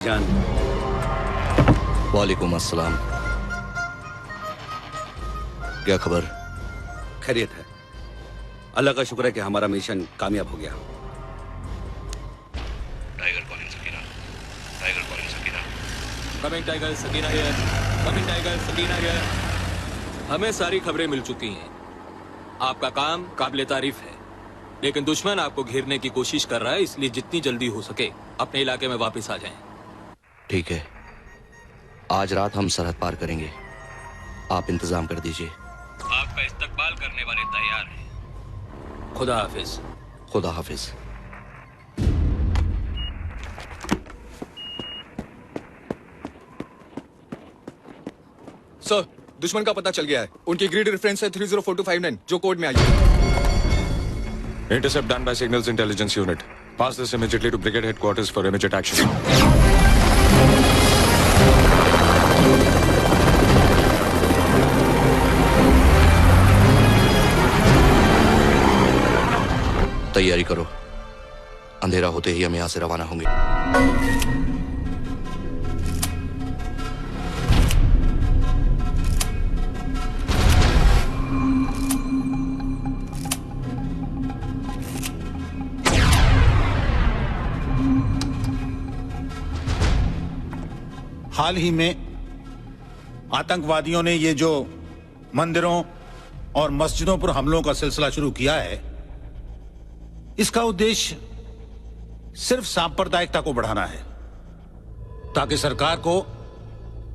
जान। वालेकुम अस्सलाम। क्या खबर? खैरियत है, अल्लाह का शुक्र है कि हमारा मिशन कामयाब हो गया। Tiger calling Sakina, tiger calling Sakina. Coming tiger Sakina here, coming tiger Sakina here. हमें सारी खबरें मिल चुकी हैं। आपका काम काबिले तारीफ है, लेकिन दुश्मन आपको घेरने की कोशिश कर रहा है, इसलिए जितनी जल्दी हो सके अपने इलाके में वापस आ जाएं। ठीक है, आज रात हम सरहद पार करेंगे। आप इंतजाम कर दीजिए। आपका इस्तकबाल करने वाले तैयार हैं। खुदा हाफिज। खुदा हाफिज। सर, दुश्मन का पता चल गया है। उनकी ग्रिड रेफरेंस है 304259 जो कोड में आई है। Intercept done by Signals Intelligence Unit. Pass this immediately to Brigade Headquarters for immediate action. तैयारी करो, अंधेरा होते ही हम यहां से रवाना होंगे। हाल ही में आतंकवादियों ने ये जो मंदिरों और मस्जिदों पर हमलों का सिलसिला शुरू किया है, इसका उद्देश्य सिर्फ सांप्रदायिकता को बढ़ाना है, ताकि सरकार को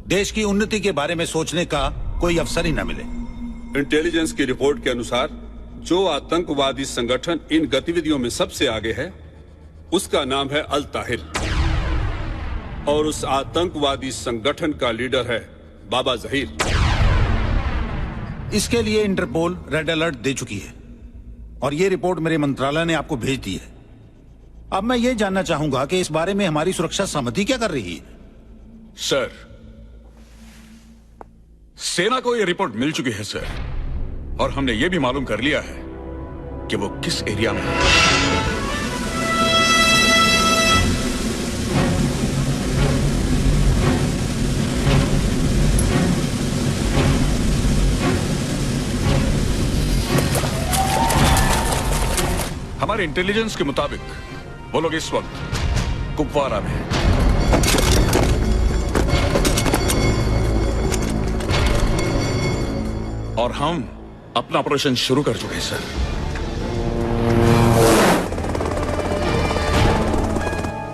देश की उन्नति के बारे में सोचने का कोई अवसर ही न मिले। इंटेलिजेंस की रिपोर्ट के अनुसार जो आतंकवादी संगठन इन गतिविधियों में सबसे आगे है, उसका नाम है अल ताहिर, और उस आतंकवादी संगठन का लीडर है बाबा जहीर। इसके लिए इंटरपोल रेड अलर्ट दे चुकी है और ये रिपोर्ट मेरे मंत्रालय ने आपको भेज दी है। अब मैं ये जानना चाहूंगा कि इस बारे में हमारी सुरक्षा समिति क्या कर रही है। सर, सेना को यह रिपोर्ट मिल चुकी है सर, और हमने यह भी मालूम कर लिया है कि वो किस एरिया में है। हमारे इंटेलिजेंस के मुताबिक वो लोग इस वक्त कुपवारा में हैं। और हम अपना ऑपरेशन शुरू कर चुके हैं सर।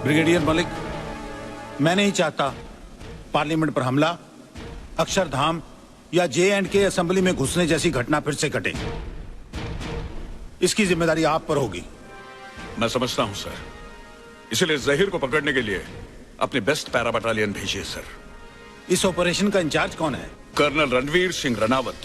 ब्रिगेडियर मलिक, मैं नहीं चाहता पार्लियामेंट पर हमला, अक्षरधाम या J&K असेंबली में घुसने जैसी घटना फिर से घटे। इसकी जिम्मेदारी आप पर होगी। मैं समझता हूं सर, इसलिए जहीर को पकड़ने के लिए अपनी बेस्ट पैरा बटालियन भेजिए सर। इस ऑपरेशन का इंचार्ज कौन है? कर्नल रणवीर सिंह रनावत।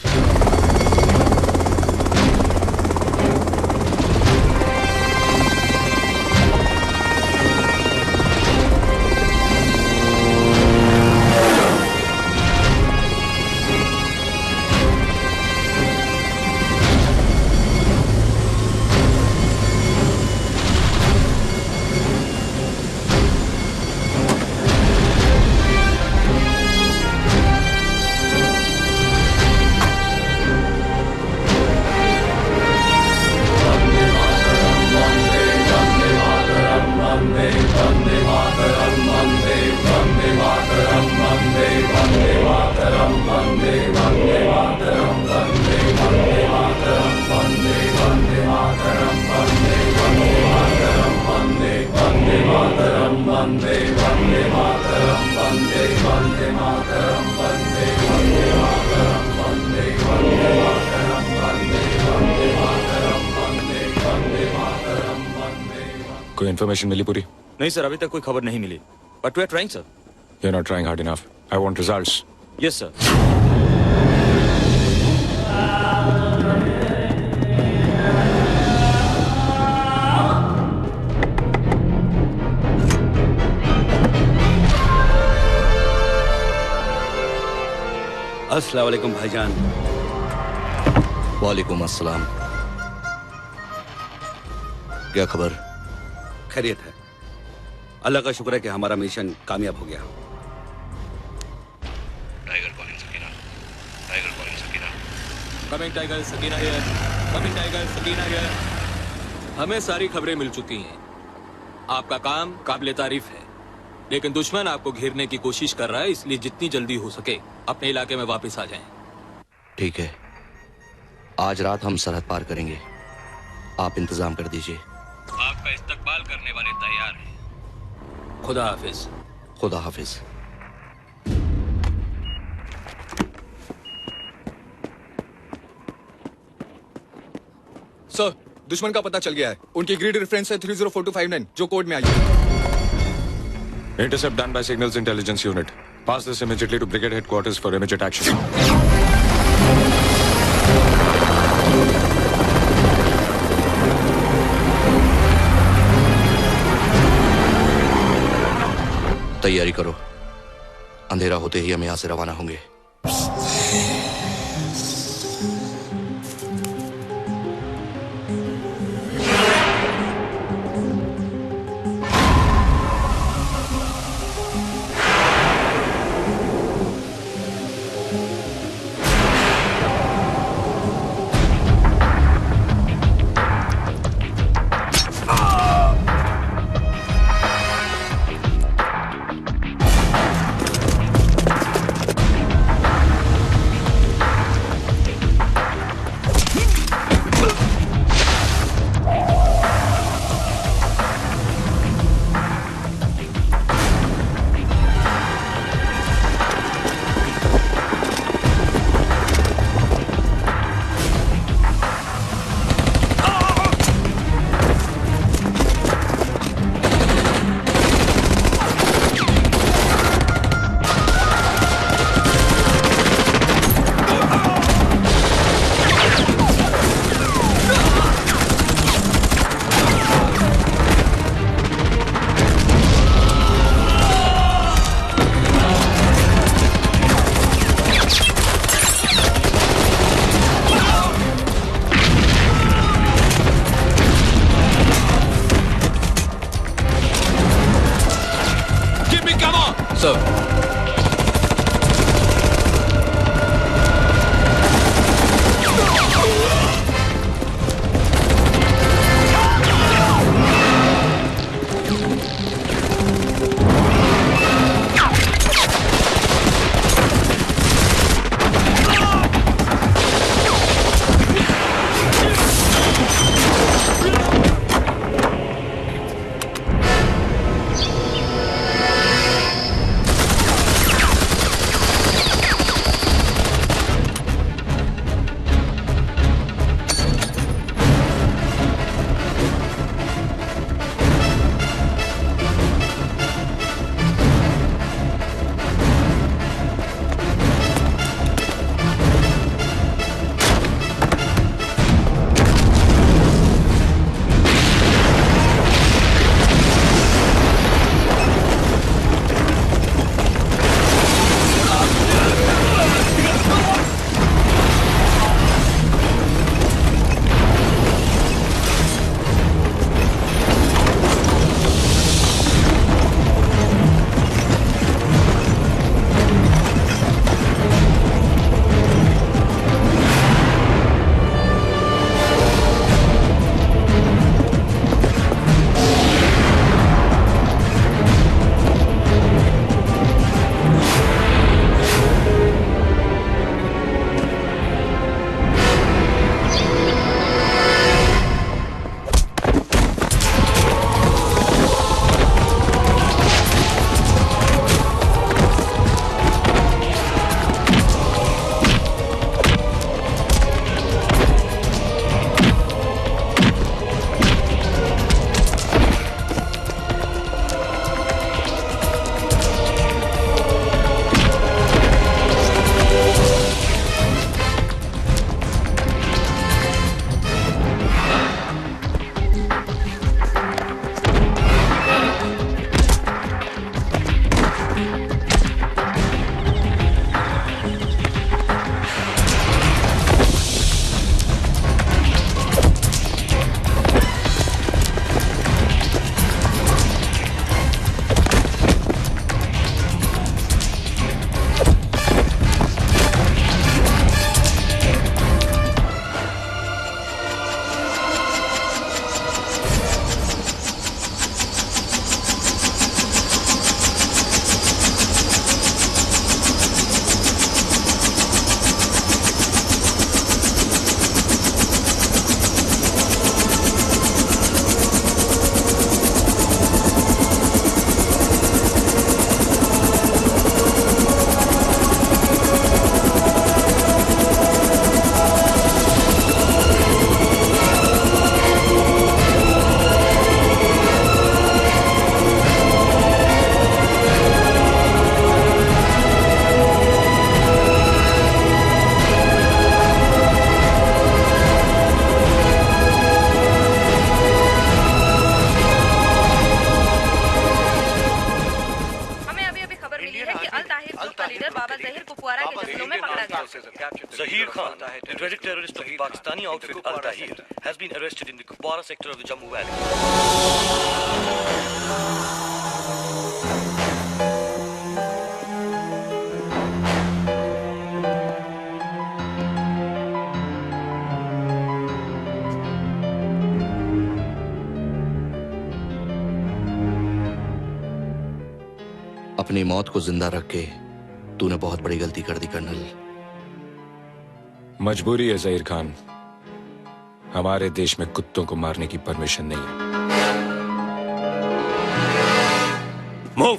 कोई इन्फॉर्मेशन मिली पूरी? नहीं सर, अभी तक कोई खबर नहीं मिली, but we are trying sir. You're not trying hard enough. I want results. Yes sir. अस्सलाम वालेकुम भाईजान। वालेकुम अस्सलाम। क्या खबर? खैरियत है, अल्लाह का शुक्र है कि हमारा मिशन कामयाब हो गया। Tiger calling Sakina, tiger calling Sakina. Coming tiger Sakina here, coming tiger Sakina here. हमें सारी खबरें मिल चुकी हैं। आपका काम काबिले तारीफ है, लेकिन दुश्मन आपको घेरने की कोशिश कर रहा है, इसलिए जितनी जल्दी हो सके अपने इलाके में वापस आ जाएं। ठीक है, आज रात हम सरहद पार करेंगे। आप इंतजाम कर दीजिए। आपका इस्तकबाल करने वाले तैयार हैं। खुदा हाफिज। खुदा हाफिज। सर, दुश्मन का पता चल गया है। उनकी ग्रिड रेफरेंस है 304259 जो कोड में आई है। Intercept done by Signals Intelligence Unit. Pass this immediately to Brigade Headquarters for immediate action. तैयारी करो, अंधेरा होते ही हम यहां से रवाना होंगे। मिली है कि अल ताहिर ग्रुप का लीडर बाबा जहीर कुपवारा के जंगलों में पकड़ा गया। Zahir Khan, a dreaded terrorist of the Pakistani outfit Al Tahir, has been arrested in the Kupwara sector of the Jammu Valley. अपनी मौत को जिंदा रख के तूने बहुत बड़ी गलती कर दी कर्नल। मजबूरी है जहीर खान, हमारे देश में कुत्तों को मारने की परमिशन नहीं है। मूव।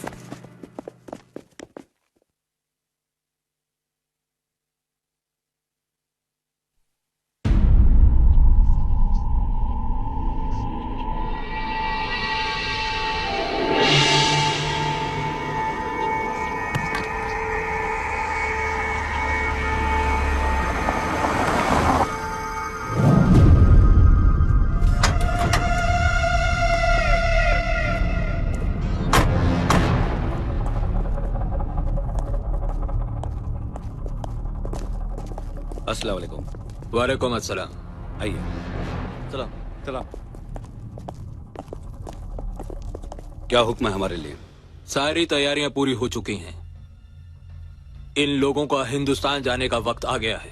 अस्सलाम वालेकुम। वालेकुम अस्सलाम। आइए। सलाम सलाम। क्या हुक्म है हमारे लिए? सारी तैयारियां पूरी हो चुकी हैं। इन लोगों का हिंदुस्तान जाने का वक्त आ गया है।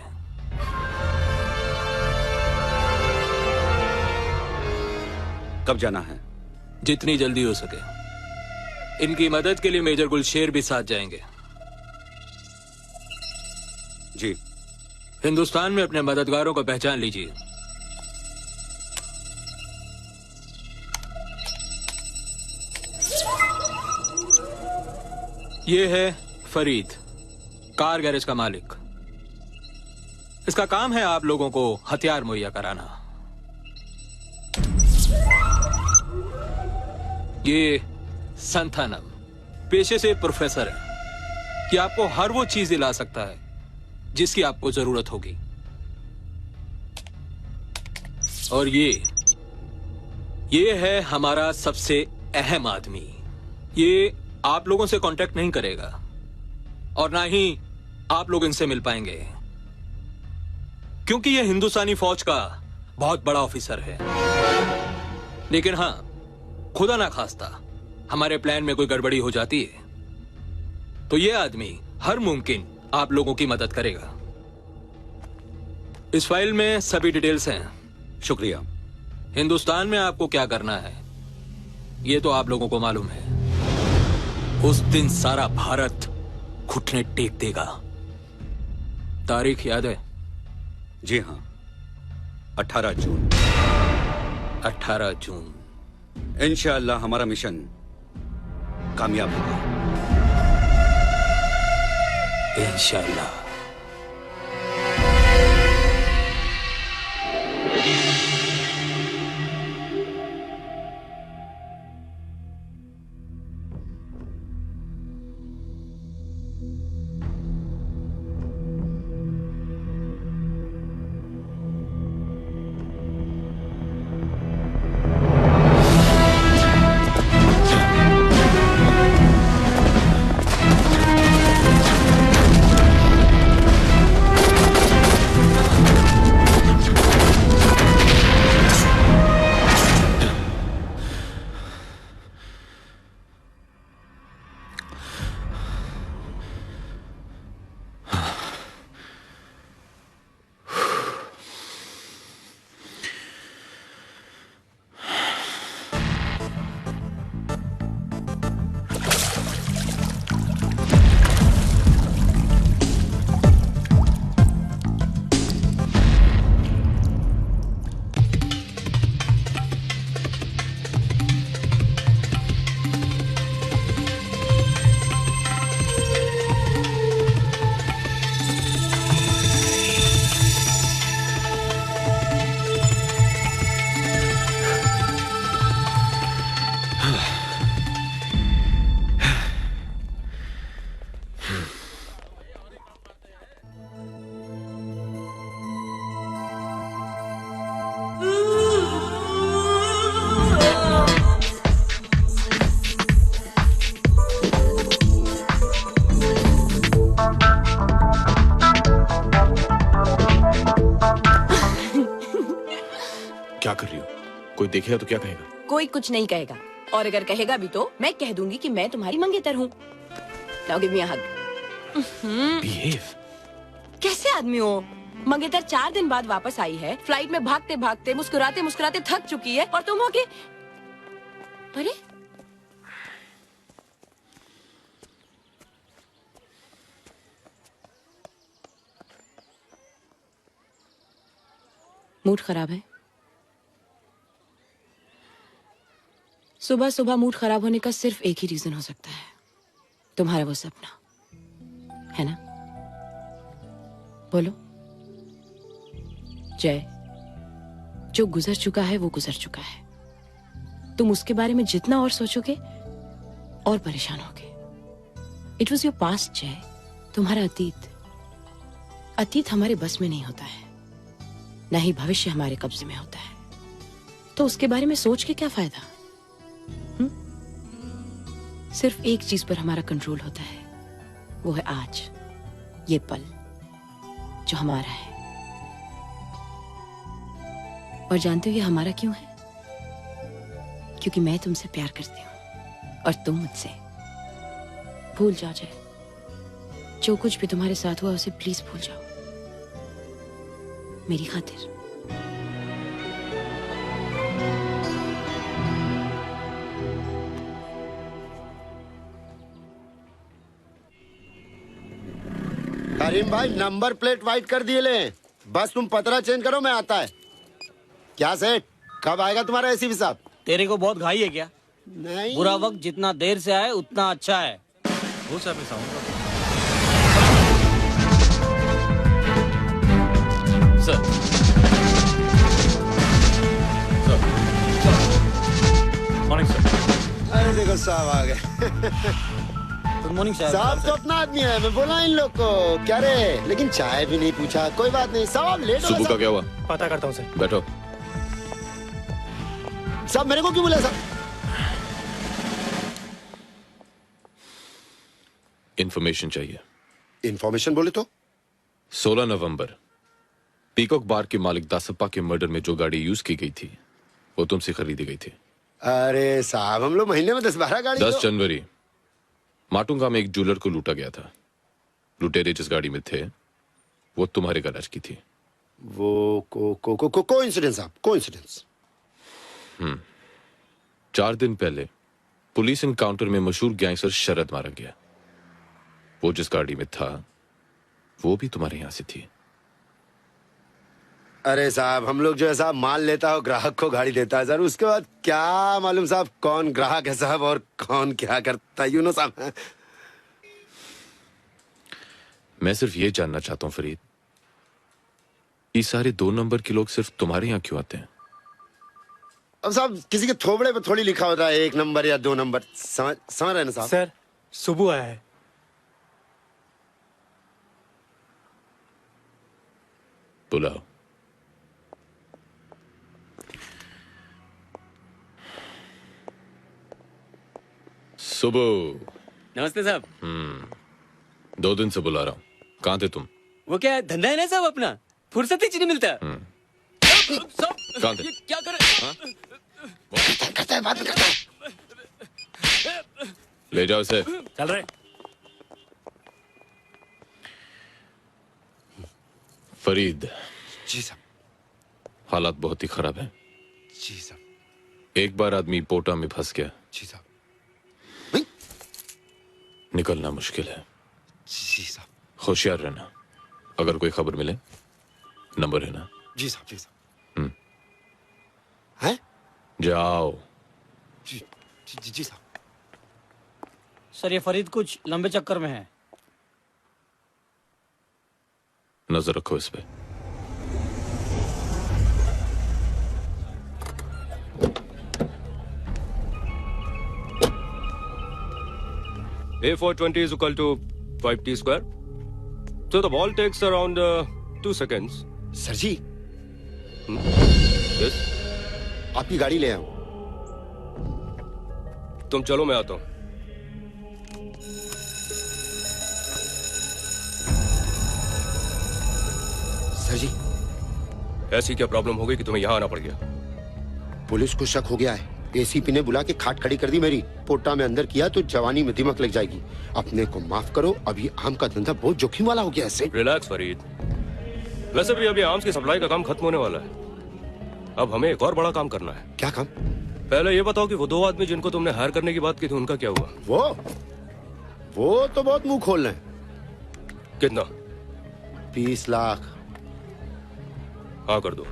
कब जाना है? जितनी जल्दी हो सके। इनकी मदद के लिए मेजर गुलशेर भी साथ जाएंगे। जी। हिंदुस्तान में अपने मददगारों को पहचान लीजिए। ये है फरीद, कार गैरेज का मालिक। इसका काम है आप लोगों को हथियार मुहैया कराना। ये संथानम पेशे से प्रोफेसर है कि आपको हर वो चीज दिला सकता है जिसकी आपको जरूरत होगी। और ये है हमारा सबसे अहम आदमी। ये आप लोगों से कांटेक्ट नहीं करेगा और ना ही आप लोग इनसे मिल पाएंगे, क्योंकि ये हिंदुस्तानी फौज का बहुत बड़ा ऑफिसर है। लेकिन हां, खुदा ना खास्ता हमारे प्लान में कोई गड़बड़ी हो जाती है तो ये आदमी हर मुमकिन आप लोगों की मदद करेगा। इस फाइल में सभी डिटेल्स हैं। शुक्रिया। हिंदुस्तान में आपको क्या करना है ये तो आप लोगों को मालूम है। उस दिन सारा भारत घुटने टेक देगा। तारीख याद है? जी हाँ, 18 जून। 18 जून। इंशाअल्लाह हमारा मिशन कामयाब होगा। इंशाअल्लाह। कर रही हो? कोई देखेगा तो क्या कहेगा? कोई कुछ नहीं कहेगा, और अगर कहेगा भी तो मैं कह दूंगी कि मैं तुम्हारी मंगेतर हूँ। नाउ गिव मी अ हग। बिहेव। कैसे आदमी हो? मंगेतर 4 दिन बाद वापस आई है, फ्लाइट में भागते भागते मुस्कुराते मुस्कुराते थक चुकी है, और तुम हो के अरे मूड खराब है। सुबह सुबह मूड खराब होने का सिर्फ एक ही रीजन हो सकता है, तुम्हारा वो सपना, है ना? बोलो। जय, जो गुजर चुका है वो गुजर चुका है। तुम उसके बारे में जितना और सोचोगे और परेशान होगे। इट वॉज योर पास्ट जय, तुम्हारा अतीत। अतीत हमारे बस में नहीं होता है, ना ही भविष्य हमारे कब्जे में होता है, तो उसके बारे में सोच के क्या फायदा? सिर्फ एक चीज पर हमारा कंट्रोल होता है, वो है आज, ये पल जो हमारा है। और जानते हो ये हमारा क्यों है? क्योंकि मैं तुमसे प्यार करती हूँ और तुम मुझसे। भूल जाओ जय, जो कुछ भी तुम्हारे साथ हुआ उसे प्लीज भूल जाओ, मेरी खातिर। करीम भाई नंबर प्लेट वाइट कर दिए ले, बस तुम पतरा चेंज करो, मैं आता है। क्या सेठ, कब आएगा तुम्हारा एसी भी साहब? तेरे को बहुत घाई है क्या? नहीं, बुरा वक्त जितना देर से आए उतना अच्छा है। वो साहब मैं साउंड सर। Morning sir. अरे देखो साहब आ गए। गुड मॉर्निंग साहब तो अपना आदमी है, मैं बोला इन लोग को क्या रे, लेकिन चाय भी नहीं पूछा। कोई बात नहीं साहब, लेट हो सुबह का क्या हुआ? पता करता हूँ सर। बैठो। साहब मेरे को क्यों बुलाया साहब? इंफॉर्मेशन चाहिए। इंफॉर्मेशन बोले तो? 16 नवंबर पीकॉक बार के मालिक दासप्पा के मर्डर में जो गाड़ी यूज की गई थी वो तुमसे खरीदी गई थी। अरे साहब हम लोग महीने में 10-12 गाड़ी 10 जनवरी माटुंगा में एक ज्वेलर को लूटा गया था। लुटेरे जिस गाड़ी में थे वो तुम्हारे गैराज की थी। वो कोइंसिडेंस साहब, कोइंसिडेंस। 4 दिन पहले पुलिस एनकाउंटर में मशहूर गैंगस्टर शरद मारा गया। वो जिस गाड़ी में था वो भी तुम्हारे यहां से थी। अरे साहब हम लोग जो है साहब माल लेता हो ग्राहक को गाड़ी देता है सर, उसके बाद क्या मालूम साहब कौन ग्राहक है साहब और कौन क्या करता है, यू नो साहब। मैं सिर्फ ये जानना चाहता हूं फरीद, ये सारे 2 नंबर के लोग सिर्फ तुम्हारे यहां क्यों आते हैं? अब साहब किसी के थोबड़े पे थोड़ी लिखा होता है 1 नंबर या 2 नंबर, समझ रहे ना साहब? सर सुबह आया है। बुलाओ। सुबह। नमस्ते साहब। 2 दिन से बुला रहा हूँ, कहाँ थे तुम? वो क्या धंधा है ना साहब अपना, फुर्सत ही नहीं मिलता। कहाँ थे? क्या कर रहे? करता है, बात करता है। ले जाओ इसे। चल रहे। फरीद। जी साहब। हालात बहुत ही खराब हैं। जी साहब। एक बार आदमी पोटा में फंस गया, जी साहब, निकलना मुश्किल है। जी साहब। होशियार रहना, अगर कोई खबर मिले नंबर है ना? जी साहब, जी साहब। हैं? जाओ। जी जी जी साहब। सर ये फरीद कुछ लंबे चक्कर में है। नजर रखो इस पे। A420 is equal to 5t square. So the ball takes around 2 seconds. Sir ji. Yes. आपकी गाड़ी ले आऊं। तुम चलो मैं आता हूं। सर जी। ऐसी क्या प्रॉब्लम हो गई कि तुम्हें यहां आना पड़ गया? पुलिस को शक हो गया है। एसीपी ने बुला के खाट खड़ी कर दी मेरी। पोटा में अंदर किया तो जवानी में दिमक लग जाएगी। अपने को माफ करो, अभी आम का धंधा बहुत जोखिम वाला हो गया है। रिलैक्स फरीद। वैसे भी अभी आर्म्स की सप्लाई का काम खत्म होने वाला है। अब हमें एक और बड़ा काम करना है। क्या काम? पहले ये बताओ कि वो 2 आदमी जिनको तुमने हायर करने की बात की थी उनका क्या हुआ? वो तो बहुत मुंह खोल रहे हैं। कितना? 20 लाख। हाँ कर दो।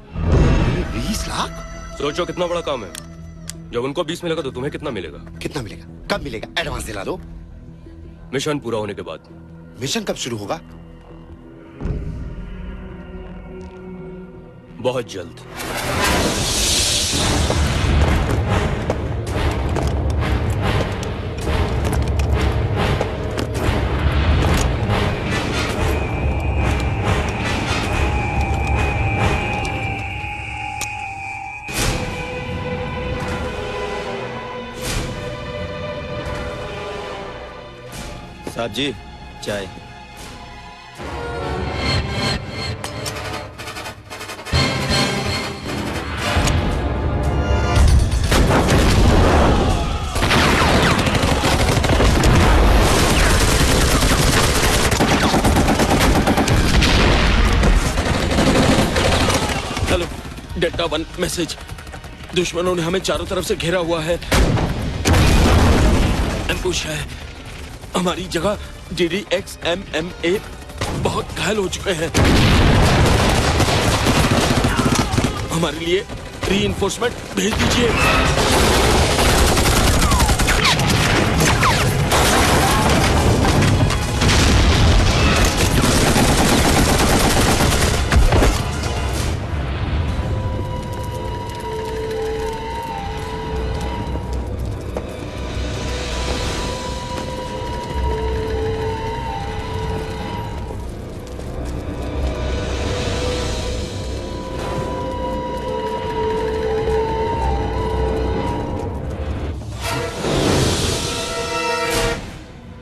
20 लाख? सोचो कितना बड़ा काम है। जब उनको 20 मिलेगा तो तुम्हें कितना मिलेगा? कितना मिलेगा? कब मिलेगा? एडवांस दिला दो। मिशन पूरा होने के बाद। मिशन कब शुरू होगा? बहुत जल्द। साहब जी, चाय। Hello, delta 1 message. दुश्मनों ने हमें चारों तरफ से घेरा हुआ है। एम्बुश है। हमारी जगह DDXMMA बहुत घायल हो चुके हैं। हमारे लिए रीइंफोर्समेंट भेज दीजिए।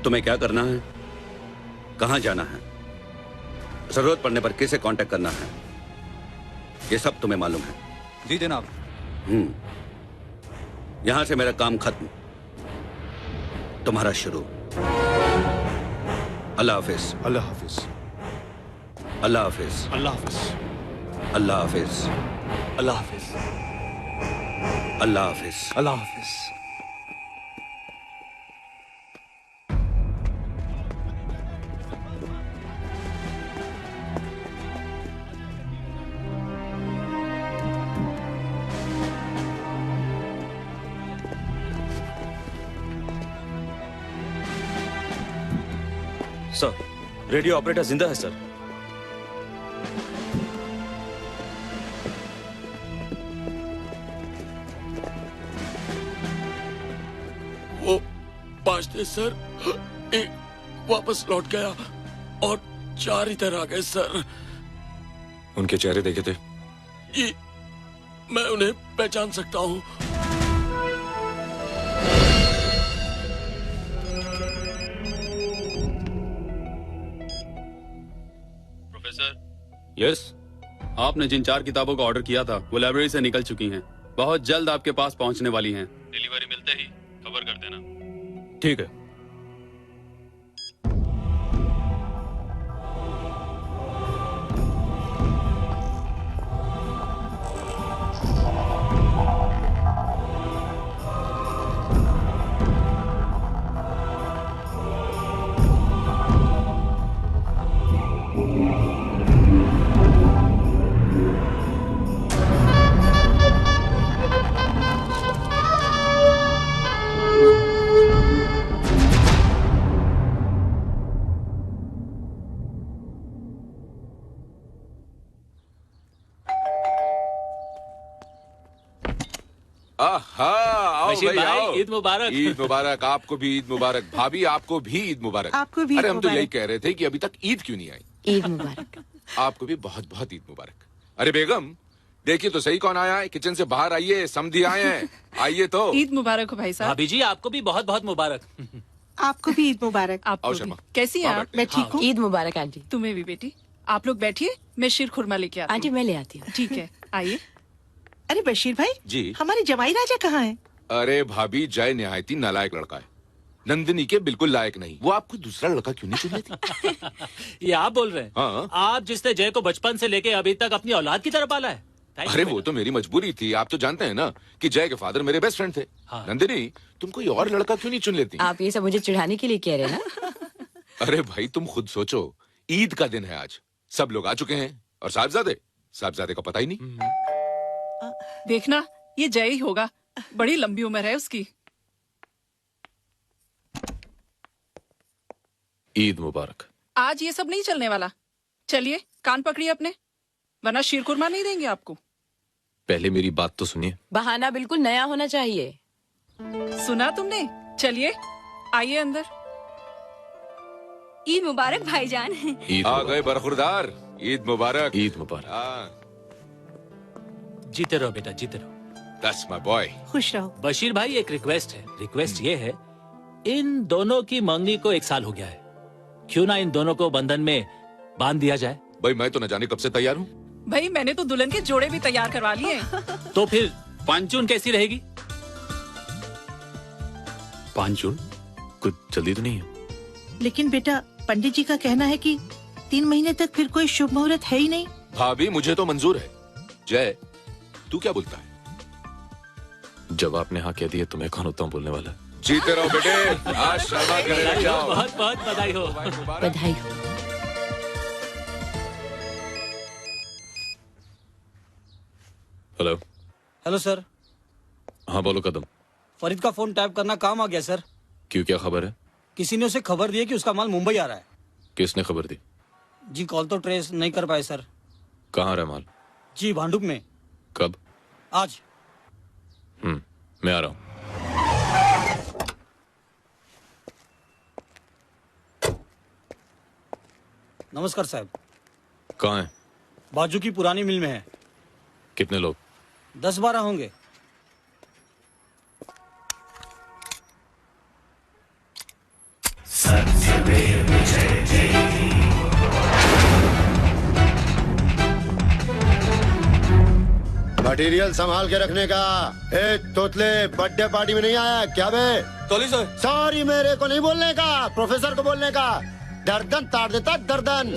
तुम्हें क्या करना है, कहां जाना है, जरूरत पड़ने पर किसे कांटेक्ट करना है, ये सब तुम्हें मालूम है? जी जनाब। यहां से मेरा काम खत्म, तुम्हारा शुरू। अल्लाह हाफिज। अल्लाह हाफिज। अल्लाह हाफिज। अल्लाह हाफिज। अल्लाह हाफिज। अल्लाह हाफिज। अल्लाह हाफिज। अल्लाह हाफिज। सर, रेडियो ऑपरेटर जिंदा है सर। वो 5 थे सर, एक वापस लौट गया और 4 इधर आ गए सर। उनके चेहरे देखे थे? जी, मैं उन्हें पहचान सकता हूँ। यस, आपने जिन 4 किताबों का ऑर्डर किया था वो लाइब्रेरी से निकल चुकी हैं। बहुत जल्द आपके पास पहुंचने वाली हैं। डिलीवरी मिलते ही खबर कर देना। ठीक है। आओ बशीर भाई, भाई, आओ। ईद मुबारक। ईद मुबारक। आपको भी ईद मुबारक। भाभी आपको भी ईद मुबारक। आपको भी अरे हम तो मुबारक। यही कह रहे थे कि अभी तक ईद क्यों नहीं आई। ईद मुबारक। आपको भी बहुत बहुत ईद मुबारक। अरे बेगम, देखिए तो सही कौन आया है। किचन से बाहर आइए, समधी आए हैं। आइए तो। ईद मुबारक हो भाई साहब। भाभी जी, आपको भी बहुत बहुत मुबारक। आपको भी ईद मुबारक। आओ आपको शर्मा। भी। कैसी हैं आप? मैं ठीक हूँ। ईद मुबारक आंटी। तुम्हें भी बेटी। आप लोग बैठिए, मैं शीर खुरमा लेके आती हूँ। आंटी मैं ले आती हूँ। ठीक है, आइए। अरे बशीर भाई जी। हमारे जमाई राजा कहाँ हैं? अरे भाभी, जय निहायती नालायक लड़का है, नंदिनी के बिल्कुल लायक नहीं। वो आपको दूसरा लड़का क्यों नहीं चुन लेती? ये आप बोल रहे हैं? हाँ। आप जिसने जय को बचपन से लेके अभी तक अपनी औलाद की तरह पाला है। अरे वो तो मेरी मजबूरी थी। आप तो जानते हैं ना कि जय के फादर मेरे बेस्ट फ्रेंड थे। हाँ। नंदिनी, तुम कोई और लड़का क्यों नहीं चुन लेती? आप ये सब मुझे चिढ़ाने के लिए कह रहे हैं ना? अरे भाई, तुम खुद सोचो, ईद का दिन है आज, सब लोग आ चुके हैं और साहबजादे का पता ही नहीं। देखना ये जय ही होगा, बड़ी लंबी उम्र है उसकी। ईद मुबारक। आज ये सब नहीं चलने वाला, चलिए कान पकड़िए अपने, वरना शीरकुरमा नहीं देंगे आपको। पहले मेरी बात तो सुनिए। बहाना बिल्कुल नया होना चाहिए। सुना तुमने? चलिए आइए अंदर। ईद मुबारक भाईजान। आ गए बरखुरदार, ईद मुबारक। ईद मुबारक। जीते रहो बेटा, जीते रहो। That's my boy। खुश रहो। बशीर भाई, एक रिक्वेस्ट है। रिक्वेस्ट ये है, इन दोनों की मंगनी को 1 साल हो गया है, क्यों ना इन दोनों को बंधन में बांध दिया जाए? भाई मैं तो न जाने कब से तैयार हूँ। भाई मैंने तो दुल्हन के जोड़े भी तैयार करवा लिए। तो फिर पांचून कैसी रहेगी? पांचून? कुछ जल्दी तो नहीं है? लेकिन बेटा पंडित जी का कहना है कि 3 महीने तक फिर कोई शुभ मुहूर्त है ही नहीं। भाभी, मुझे तो मंजूर है। जय, तू क्या बोलता है? जब आपने हाँ कह दिया तो मैं कौन होता हूँ बोलने वाला? जीते रहो बेटे, आज शर्मा करे जाओ। बहुत बहुत बधाई हो। बधाई हो। हेलो। Hello sir. हाँ बोलो कदम। फरीद का फोन टैप करना काम आ गया सर। क्यों, क्या खबर है? किसी ने उसे खबर दी है कि उसका माल मुंबई आ रहा है। किसने खबर दी? जी कॉल तो ट्रेस नहीं कर पाए सर। कहाँ रहा माल? जी भांडुप में। कब? आज। मैं आ रहा हूँ। नमस्कार साहब। कहाँ है? बाजू की पुरानी मिल में है। कितने लोग? 10-12 होंगे। मटेरियल संभाल के रखने का। ए तोतले, बर्थडे पार्टी में नहीं आया क्या बे? Sorry sir. सॉरी मेरे को नहीं बोलने का, प्रोफेसर को बोलने का। गर्दन ताड़ देता गर्दन।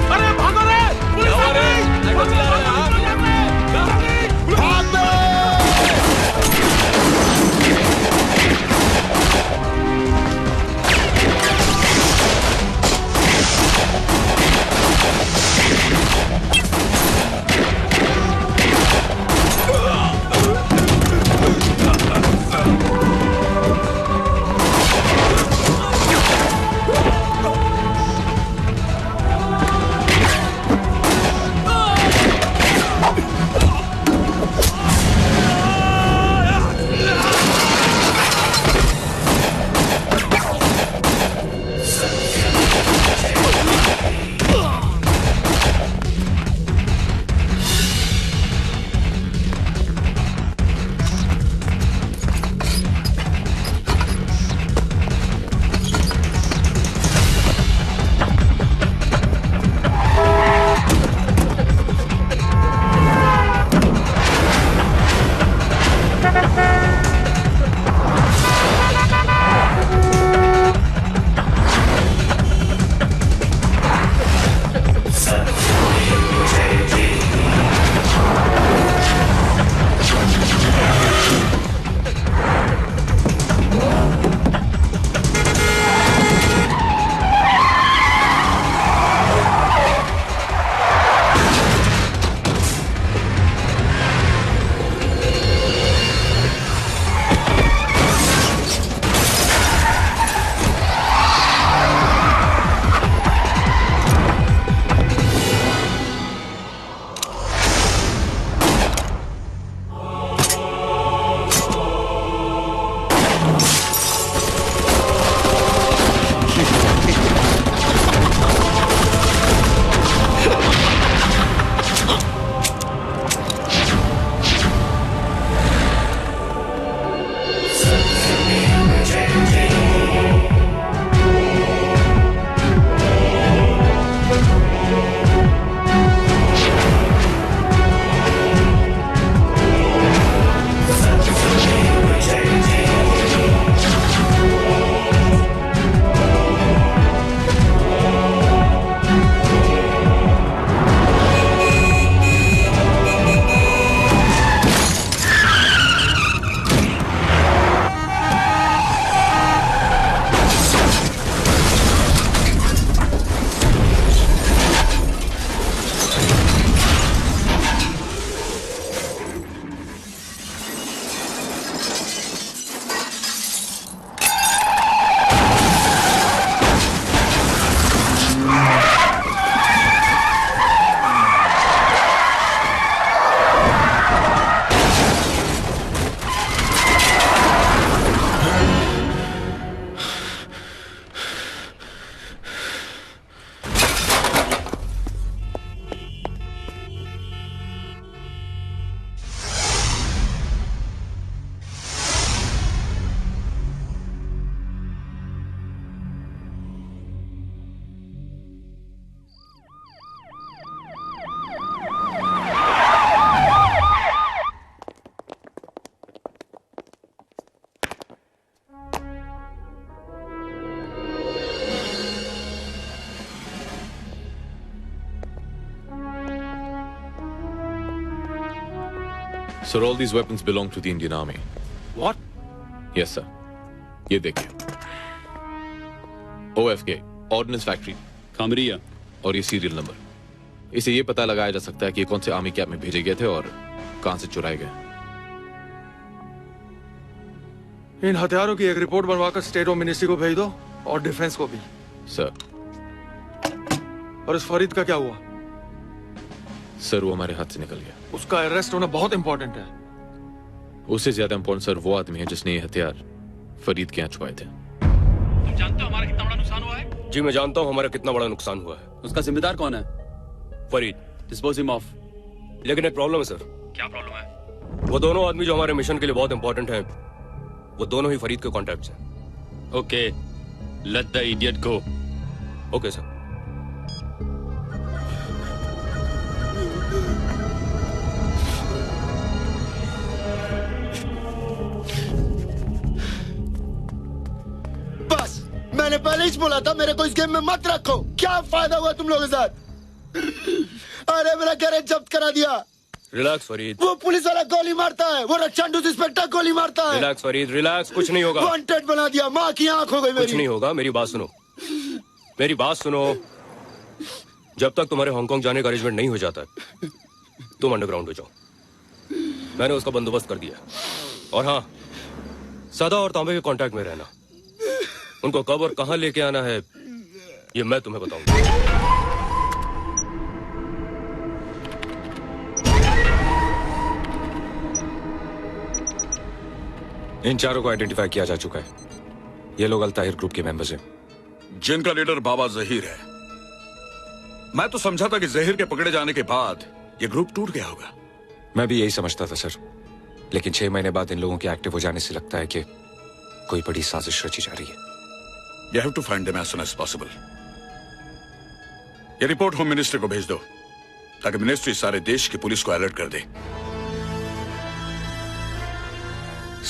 अरे भागो रे! पुलिस आ गई! भाग दो! Sir, all these weapons belong to the Indian Army. What? Yes, sir. ये देखिए. OFK, Ordnance Factory. खामरिया. और ये सीरियल नंबर. इसे ये पता लगाया जा सकता है कि ये कौन से आर्मी कैंप में भेजे गए थे और कहां से चुराए गए. इन हथियारों की एक रिपोर्ट बनवाकर स्टेट होम मिनिस्ट्री को भेज दो और डिफेंस को भी. सर. और इस फरीद का क्या हुआ? सर, वो हमारे हाथ से निकल गया. उसका अरेस्ट होना बहुत इंपॉर्टेंट है. उससे ज्यादा इंपॉर्टेंट सर वो आदमी है जिसने ये हथियार फरीद के यहाँ छुपाए थे. तुम जानते हो हमारा कितना बड़ा नुकसान हुआ है? जी मैं जानता हूँ हमारा कितना बड़ा नुकसान हुआ है. उसका जिम्मेदार कौन है? फरीद. Dispose him off. लेकिन एक प्रॉब्लम है सर. क्या प्रॉब्लम है? वो दोनों आदमी जो हमारे मिशन के लिए बहुत इंपॉर्टेंट हैं, वो दोनों ही फरीद के कॉन्टैक्ट्स हैं. Okay, let the idiot go. Okay sir. बस मैंने पहले ही बोला था मेरे को इस गेम में मत रखो. क्या फायदा हुआ तुम लोगों के साथ? अरे मेरा गैरेज जब्त करा दिया. रिलैक्स फरीद. वो पुलिस वाला गोली मारता है, वो रक्षांडू इंस्पेक्टर गोली मारता है. Relax Farid, relax. कुछ नहीं होगा. वांटेड बना दिया. माँ की आंख हो गई मेरी. कुछ नहीं होगा. मेरी बात सुनो, मेरी बात सुनो. जब तक तुम्हारे हांगकांग जाने का अरेंजमेंट नहीं हो जाता तुम अंडरग्राउंड हो जाओ. मैंने उसका बंदोबस्त कर दिया. और हाँ, सदा और तांबे के कांटेक्ट में रहना. उनको कब और कहां लेके आना है ये मैं तुम्हें बताऊंगा. इन चारों को आइडेंटिफाई किया जा चुका है. ये लोग अल-ताहिर ग्रुप के मेंबर्स हैं, जिनका लीडर बाबा जहीर है. मैं तो समझा था कि जहीर के पकड़े जाने के बाद ये ग्रुप टूट गया होगा. मैं भी यही समझता था सर, लेकिन 6 महीने बाद इन लोगों के एक्टिव हो जाने से लगता है कि कोई बड़ी साजिश रची जा रही है. You have to find them as soon as possible. ये रिपोर्ट होम मिनिस्ट्री को भेज दो ताकि मिनिस्ट्री सारे देश की पुलिस को अलर्ट कर दे.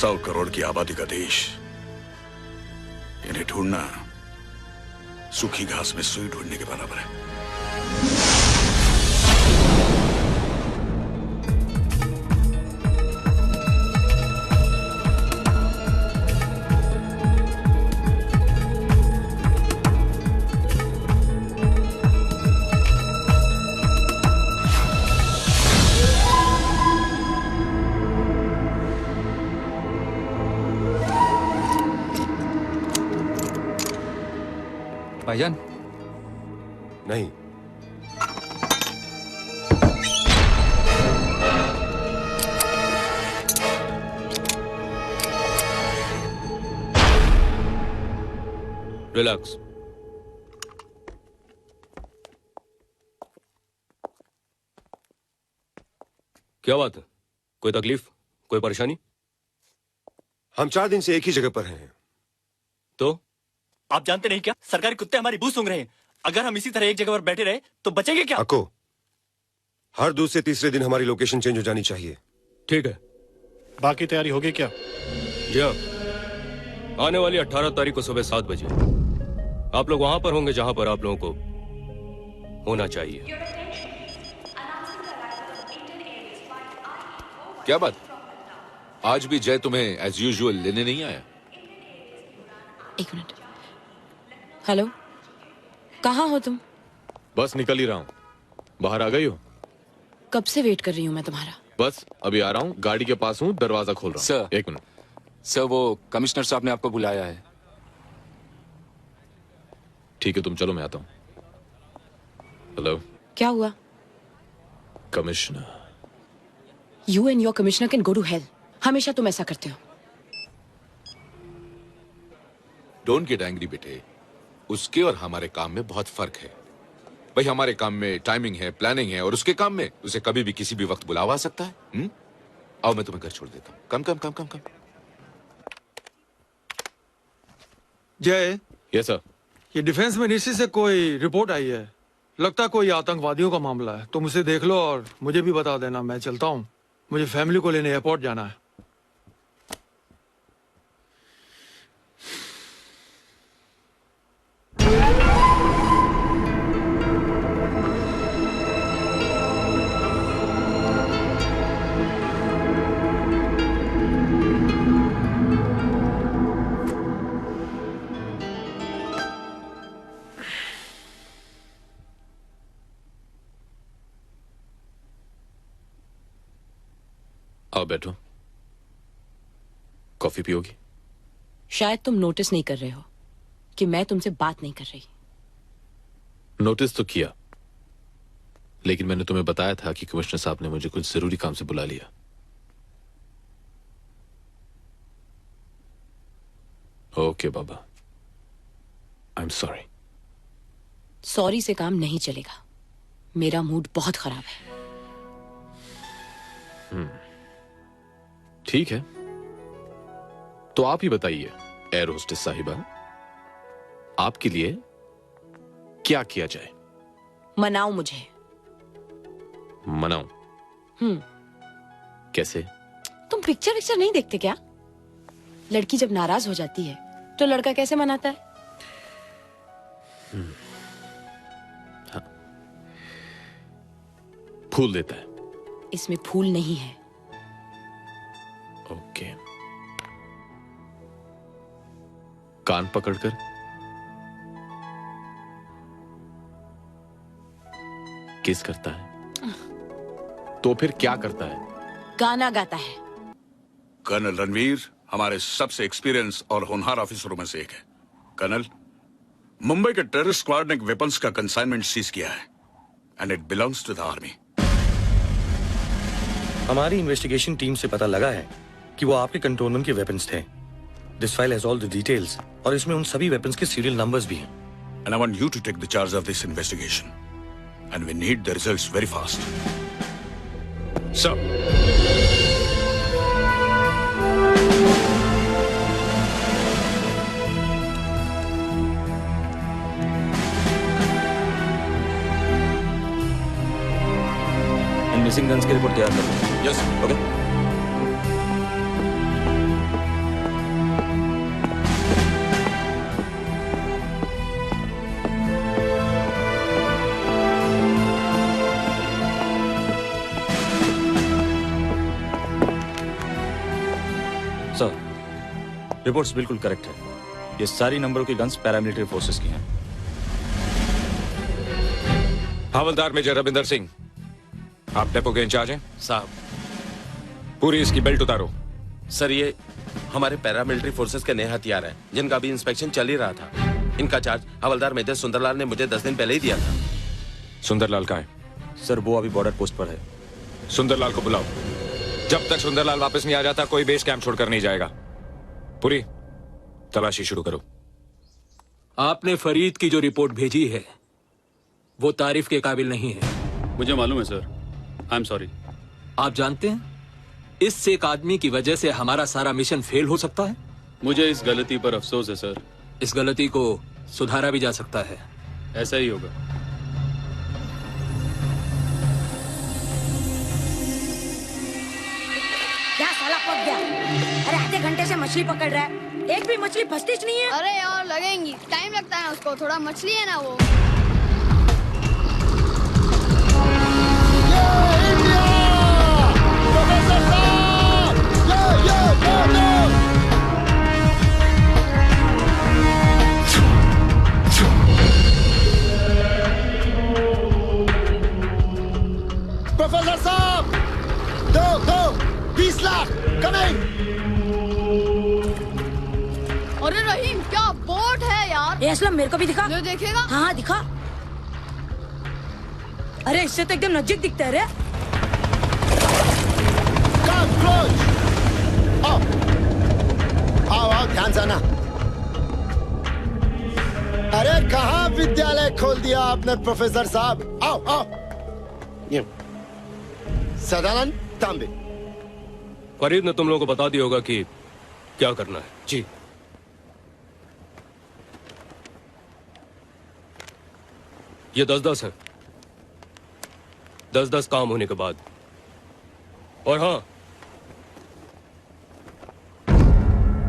100 करोड़ की आबादी का देश, इन्हें ढूंढना सूखी घास में सुई ढूंढने के बराबर है. भाईजान. नहीं. रिलैक्स. क्या बात है? कोई तकलीफ, कोई परेशानी? हम 4 दिन से एक ही जगह पर हैं. तो आप जानते नहीं क्या, सरकारी कुत्ते हमारी बू सूंघ रहे हैं. अगर हम इसी तरह एक जगह पर बैठे रहे तो बचेंगे क्या? अको, हर दूसरे तीसरे दिन हमारी लोकेशन चेंज हो जानी चाहिए. ठीक है. बाकी तैयारी होगी क्या? जी हाँ, आने वाली 18 तारीख को सुबह 7 बजे आप लोग वहां पर होंगे जहां पर आप लोगों को होना चाहिए. क्या बात? आज भी जय तुम्हें एज यूजुअल लेने नहीं आया? एक मिनट. हेलो, कहाँ हो तुम? बस निकल ही रहा हूँ. बाहर आ गई हो? कब से वेट कर रही हूँ मैं तुम्हारा. बस अभी आ रहा हूँ, गाड़ी के पास हूँ, दरवाजा खोल रहा हूँ. सर. एक मिनट. सर, वो कमिश्नर साहब ने आपको बुलाया है. ठीक है, तुम चलो, मैं आता हूँ. हेलो. क्या हुआ? Commissioner. You and your commissioner can go to hell. हमेशा तुम ऐसा करते हो. डोंट गेट एंग्री बेटे. उसके और हमारे काम में बहुत फर्क है. भाई, हमारे काम में टाइमिंग है, प्लानिंग है, और उसके काम में उसे कभी भी किसी भी वक्त बुलावा आ सकता है. आओ, मैं तुम्हें घर छोड़ देता हूँ. कम कम कम कम कम. जय. Yes sir. ये डिफेंस मिनिस्ट्री से कोई रिपोर्ट आई है. लगता है कोई आतंकवादियों का मामला है. तुम उसे देख लो और मुझे भी बता देना. मैं चलता हूँ, मुझे फैमिली को लेने एयरपोर्ट जाना है. आओ बैठो। कॉफी पियोगी? शायद तुम नोटिस नहीं कर रहे हो कि मैं तुमसे बात नहीं कर रही। नोटिस तो किया, लेकिन मैंने तुम्हें बताया था कि कमिश्नर साहब ने मुझे कुछ जरूरी काम से बुला लिया। Okay Baba, I am sorry. Sorry से काम नहीं चलेगा, मेरा मूड बहुत खराब है। ठीक है, तो आप ही बताइए एयर होस्टेस साहिबा, आपके लिए क्या किया जाए? मनाओ मुझे। मनाऊं? कैसे? तुम पिक्चर नहीं देखते क्या? लड़की जब नाराज हो जाती है तो लड़का कैसे मनाता है? हाँ। फूल देता है। इसमें फूल नहीं है। ओके। कान पकड़कर? किस करता है? तो फिर क्या करता है? गाना गाता है। कर्नल रणवीर हमारे सबसे एक्सपीरियंस और होनहार ऑफिसरों में से एक है। कर्नल, मुंबई के टेररिस्ट स्क्वाड ने वेपन्स का कंसाइनमेंट सीज किया है and it belongs to the army. हमारी इन्वेस्टिगेशन टीम से पता लगा है कि वो आपके कंट्रोलमेंट के वेपन्स थे। This file has all the details और इसमें उन सभी वेपन्स के सीरियल नंबर्स भी हैं। And I want you to take the charge of this investigation and we need the results very fast. Sir, missing guns की report तैयार करो। Yes, okay. सर, रिपोर्ट्स बिल्कुल करेक्ट है। ये सारी नंबरों की गन्स पैरामिलिट्री फोर्सेस की हैं। हवलदार मेजर रविंदर सिंह, आप डेपो के इंचार्ज हैं? साहब, पूरी इसकी बेल्ट उतारो। सर ये हमारे पैरामिलिट्री फोर्सेस के नए हथियार हैं, जिनका भी इंस्पेक्शन चल ही रहा था। इनका चार्ज हवलदार मेजर सुंदरलाल ने मुझे 10 दिन पहले ही दिया था। सुंदरलाल कहाँ है? सर वो अभी बॉर्डर पोस्ट पर है। सुंदरलाल को बुलाओ। जब तक सुंदरलाल वापस नहीं आ जाता कोई बेस कैंप छोड़कर नहीं जाएगा। पूरी तलाशी शुरू करो। आपने फरीद की जो रिपोर्ट भेजी है वो तारीफ के काबिल नहीं है। मुझे मालूम है सर, आई एम सॉरी। आप जानते हैं इससे एक आदमी की वजह से हमारा सारा मिशन फेल हो सकता है। मुझे इस गलती पर अफसोस है सर। इस गलती को सुधारा भी जा सकता है। ऐसा ही होगा। क्या साला पक गया? अरे आधे घंटे से मछली पकड़ रहा है, एक भी मछली फंसती नहीं है। अरे यार लगेंगी, टाइम लगता है उसको, थोड़ा मछली है ना वो। प्रोफेसर साहब, दो 20 लाख कमिंग। अरे रहीम क्या बोट है यार। ये असलम मेरे को भी दिखा। जो देखेगा। हाँ दिखा। अरे इससे तो एकदम नजदीक दिखता है रे। आओ ध्यान से आना। अरे कहाँ विद्यालय खोल दिया आपने प्रोफेसर साहब? आओ। ये सदानंद तांबे। फरीद ने तुम लोगों को बता दिया होगा कि क्या करना है। जी। ये 10-10 है। 10-10 काम होने के बाद। और हाँ,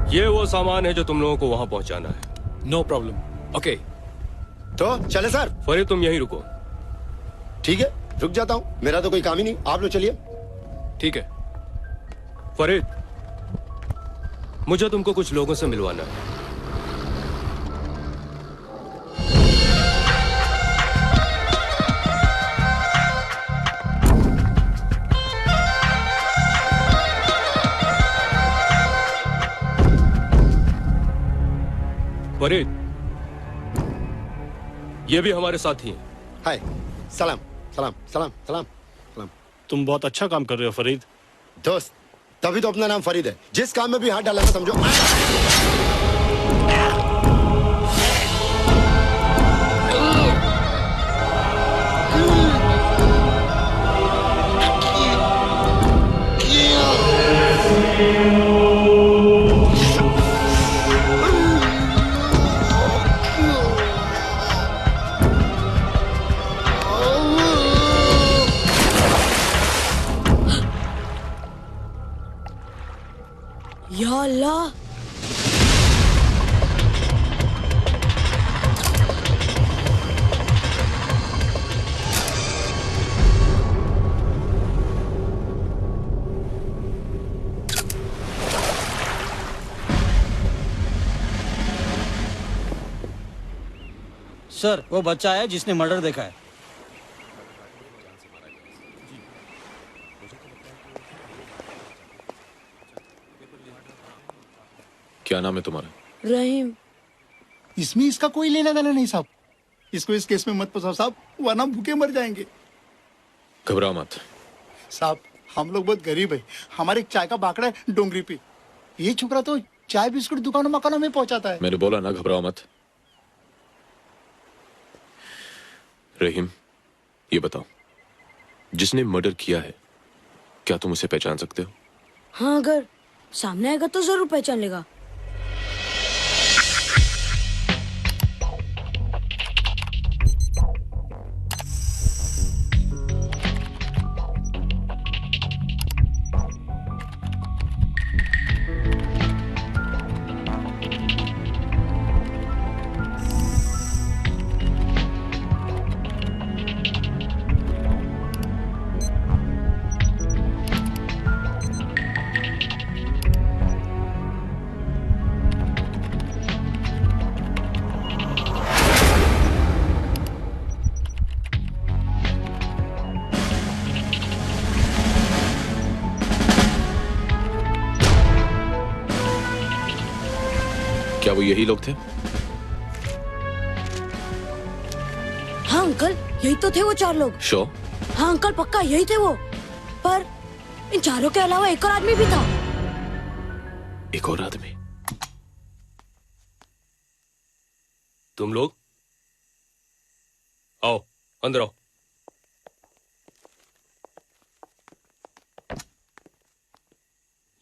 ये वो सामान है जो तुम लोगों को वहां पहुंचाना है। No problem. ओके। तो चले सर। फरीद तुम यहीं रुको। ठीक है, रुक जाता हूँ, मेरा तो कोई काम ही नहीं, आप लोग चलिए। ठीक है। फरीद, मुझे तुमको कुछ लोगों से मिलवाना है। फरीद, ये भी हमारे साथी हैं। हाय, सलाम सलाम सलाम सलाम सलाम। तुम बहुत अच्छा काम कर रहे हो फरीद। दोस्त, तभी तो अपना नाम फरीद है। जिस काम में भी हाथ डाला ना समझो। या अल्लाह, सर, वो बच्चा है जिसने मर्डर देखा है। क्या नाम है तुम्हारा? रहीम। इसमें इसका कोई लेना देना नहीं साहब। इसको इस केस में मत फंसाओ साहब, वरना भूखे मर जाएंगे। घबराओ मत साहब, हम लोग बहुत गरीब है। हमारे एक चाय का बाकड़ा है डोंगरी पे। ये छोकरा तो चाय बिस्कुट दुकानों मकानों में पहुंचाता है। मैंने बोला ना, घबराओ मत। रहीम, ये बताओ, जिसने मर्डर किया है, क्या तुम उसे पहचान सकते हो? हाँ, अगर सामने आएगा तो जरूर पहचान लेगा। क्या वो यही लोग थे? हाँ अंकल, यही तो थे वो 4 लोग। शो? हाँ अंकल, पक्का यही थे वो। पर इन चारों के अलावा एक और आदमी भी था। एक और आदमी? तुम लोग आओ, अंदर आओ।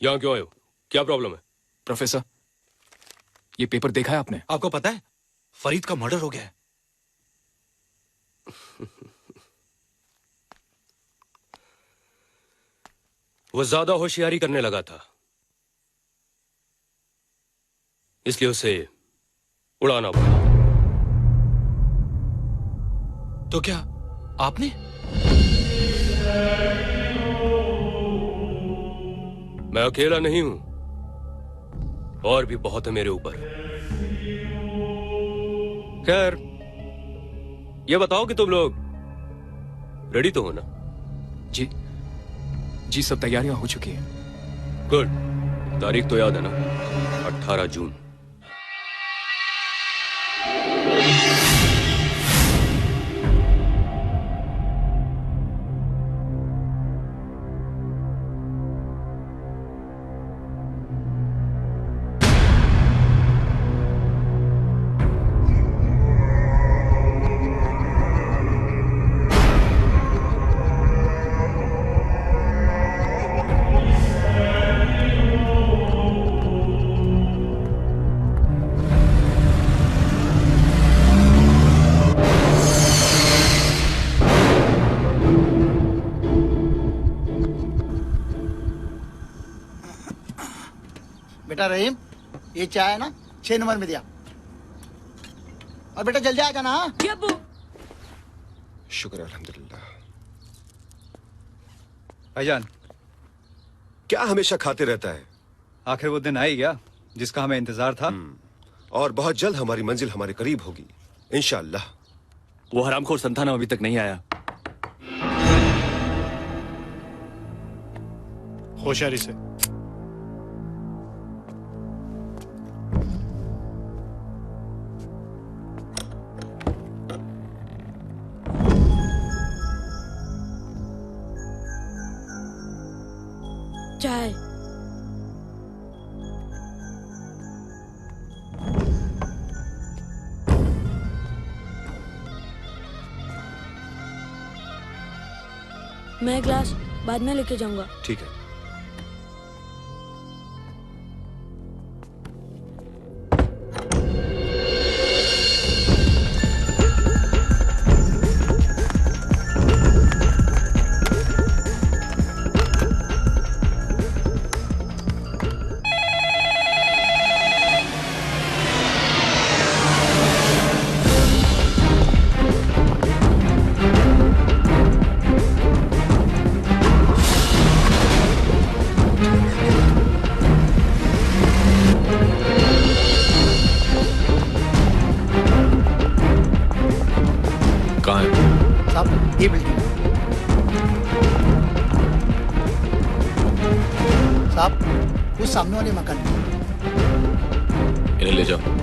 यहां क्यों आए हो? क्या प्रॉब्लम है? प्रोफेसर, ये पेपर देखा है आपने? आपको पता है फरीद का मर्डर हो गया है। वो ज्यादा होशियारी करने लगा था, इसलिए उसे उड़ाना पड़ा। तो क्या आपने? मैं अकेला नहीं हूं, और भी बहुत है मेरे ऊपर। खैर, ये बताओ कि तुम लोग रेडी तो हो ना? जी, सब तैयारियां हो चुकी हैं। गुड। तारीख तो याद है ना? 18 जून। बेटा रहीम, ये चाय है ना 6 नंबर में दिया। और बेटा जल्दी आ जाना। हाँ? शुक्र अल्हम्दुलिल्लाह। भाईजान, क्या हमेशा खाते रहता है? आखिर वो दिन आ ही गया जिसका हमें इंतजार था। और बहुत जल्द हमारी मंजिल हमारे करीब होगी इंशाअल्लाह। वो हरामखोर संताना अभी तक नहीं आया। होशियारी से। चाय। मैं ग्लास बाद में लेके जाऊंगा। ठीक है। साहब ये बिल्डिंग साहब उस सामने वाले मकान में। इन्हें ले जाओ।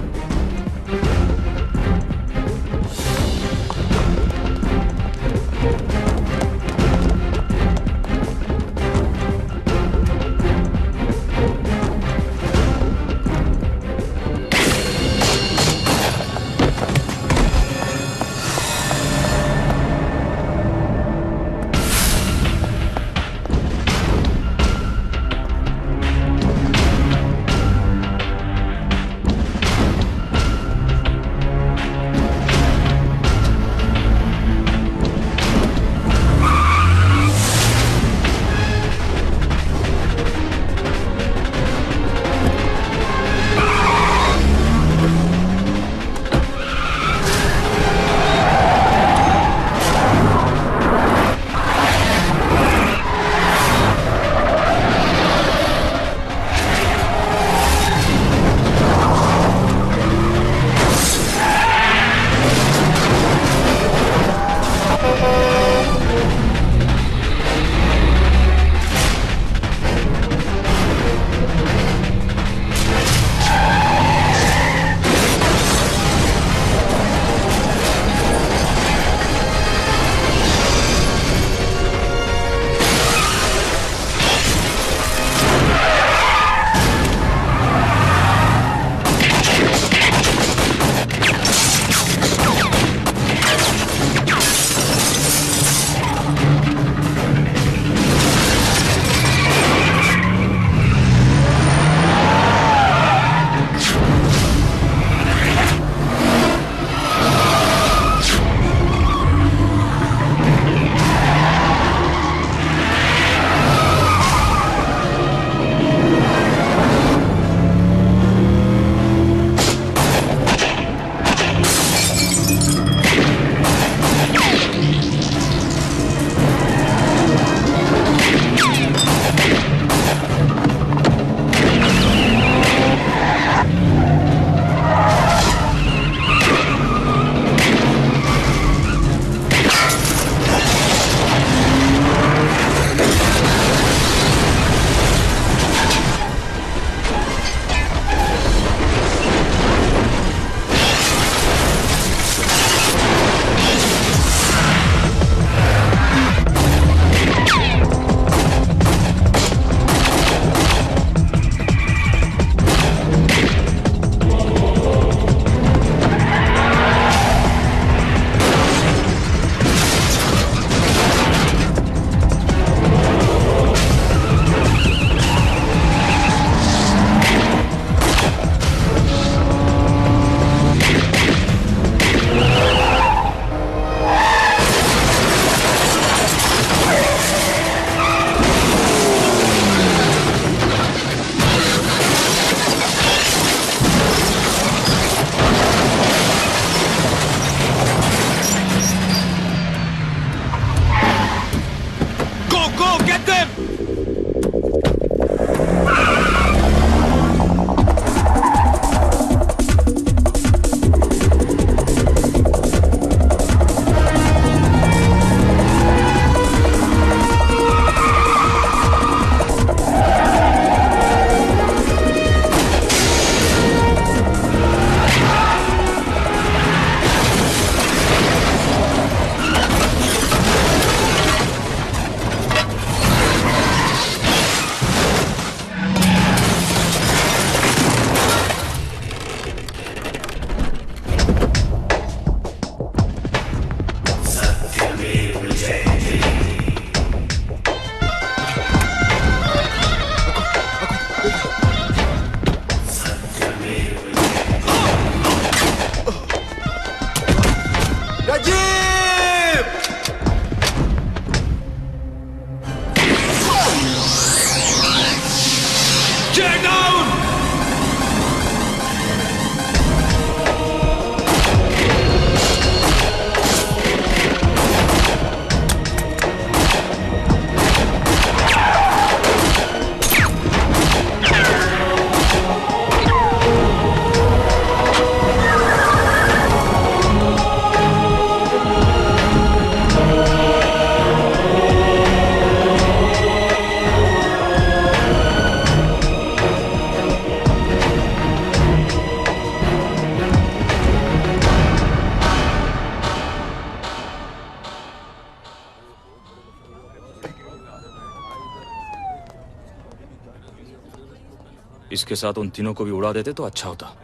इसके साथ उन तीनों को भी उड़ा देते तो अच्छा होता।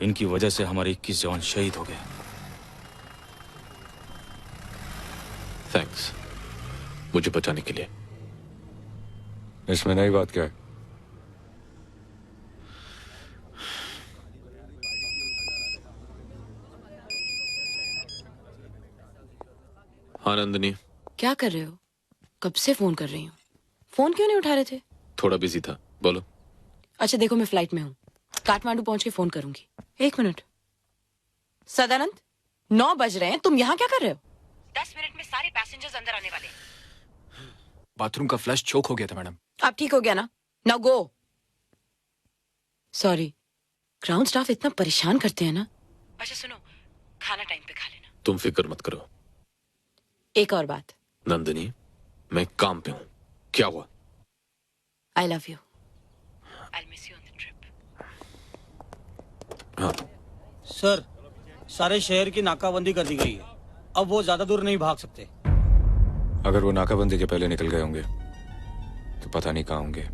इनकी वजह से हमारे 21 जवान शहीद हो गए। थैंक्स मुझे बचाने के लिए। इसमें नई बात क्या है? हाँ नंदिनी, क्या कर रहे हो? कब से फोन कर रही हूँ, फोन क्यों नहीं उठा रहे थे? थोड़ा बिजी था, बोलो। अच्छा देखो, मैं फ्लाइट में हूँ, काठमांडू पहुंच के फोन करूंगी। 1 मिनट। सदानंद, 9 बज रहे हैं, तुम यहाँ क्या कर रहे हो? 10 मिनट में सारे पैसेंजर्स अंदर आने वाले। बाथरूम का फ्लश चोक हो गया था मैडम। अब ठीक हो गया ना? Now go. Sorry, ground staff इतना परेशान करते हैं ना। अच्छा सुनो, खाना टाइम पे खा लेना। तुम फिक्र मत करो। एक और बात। नंदिनी, मैं काम पे हूँ। क्या हुआ? आई love you. I miss you on the trip. हाँ सर, सारे शहर की नाकाबंदी कर दी गई है। अब वो ज्यादा दूर नहीं भाग सकते। अगर वो नाकाबंदी के पहले निकल गए होंगे तो पता नहीं कहाँ होंगे,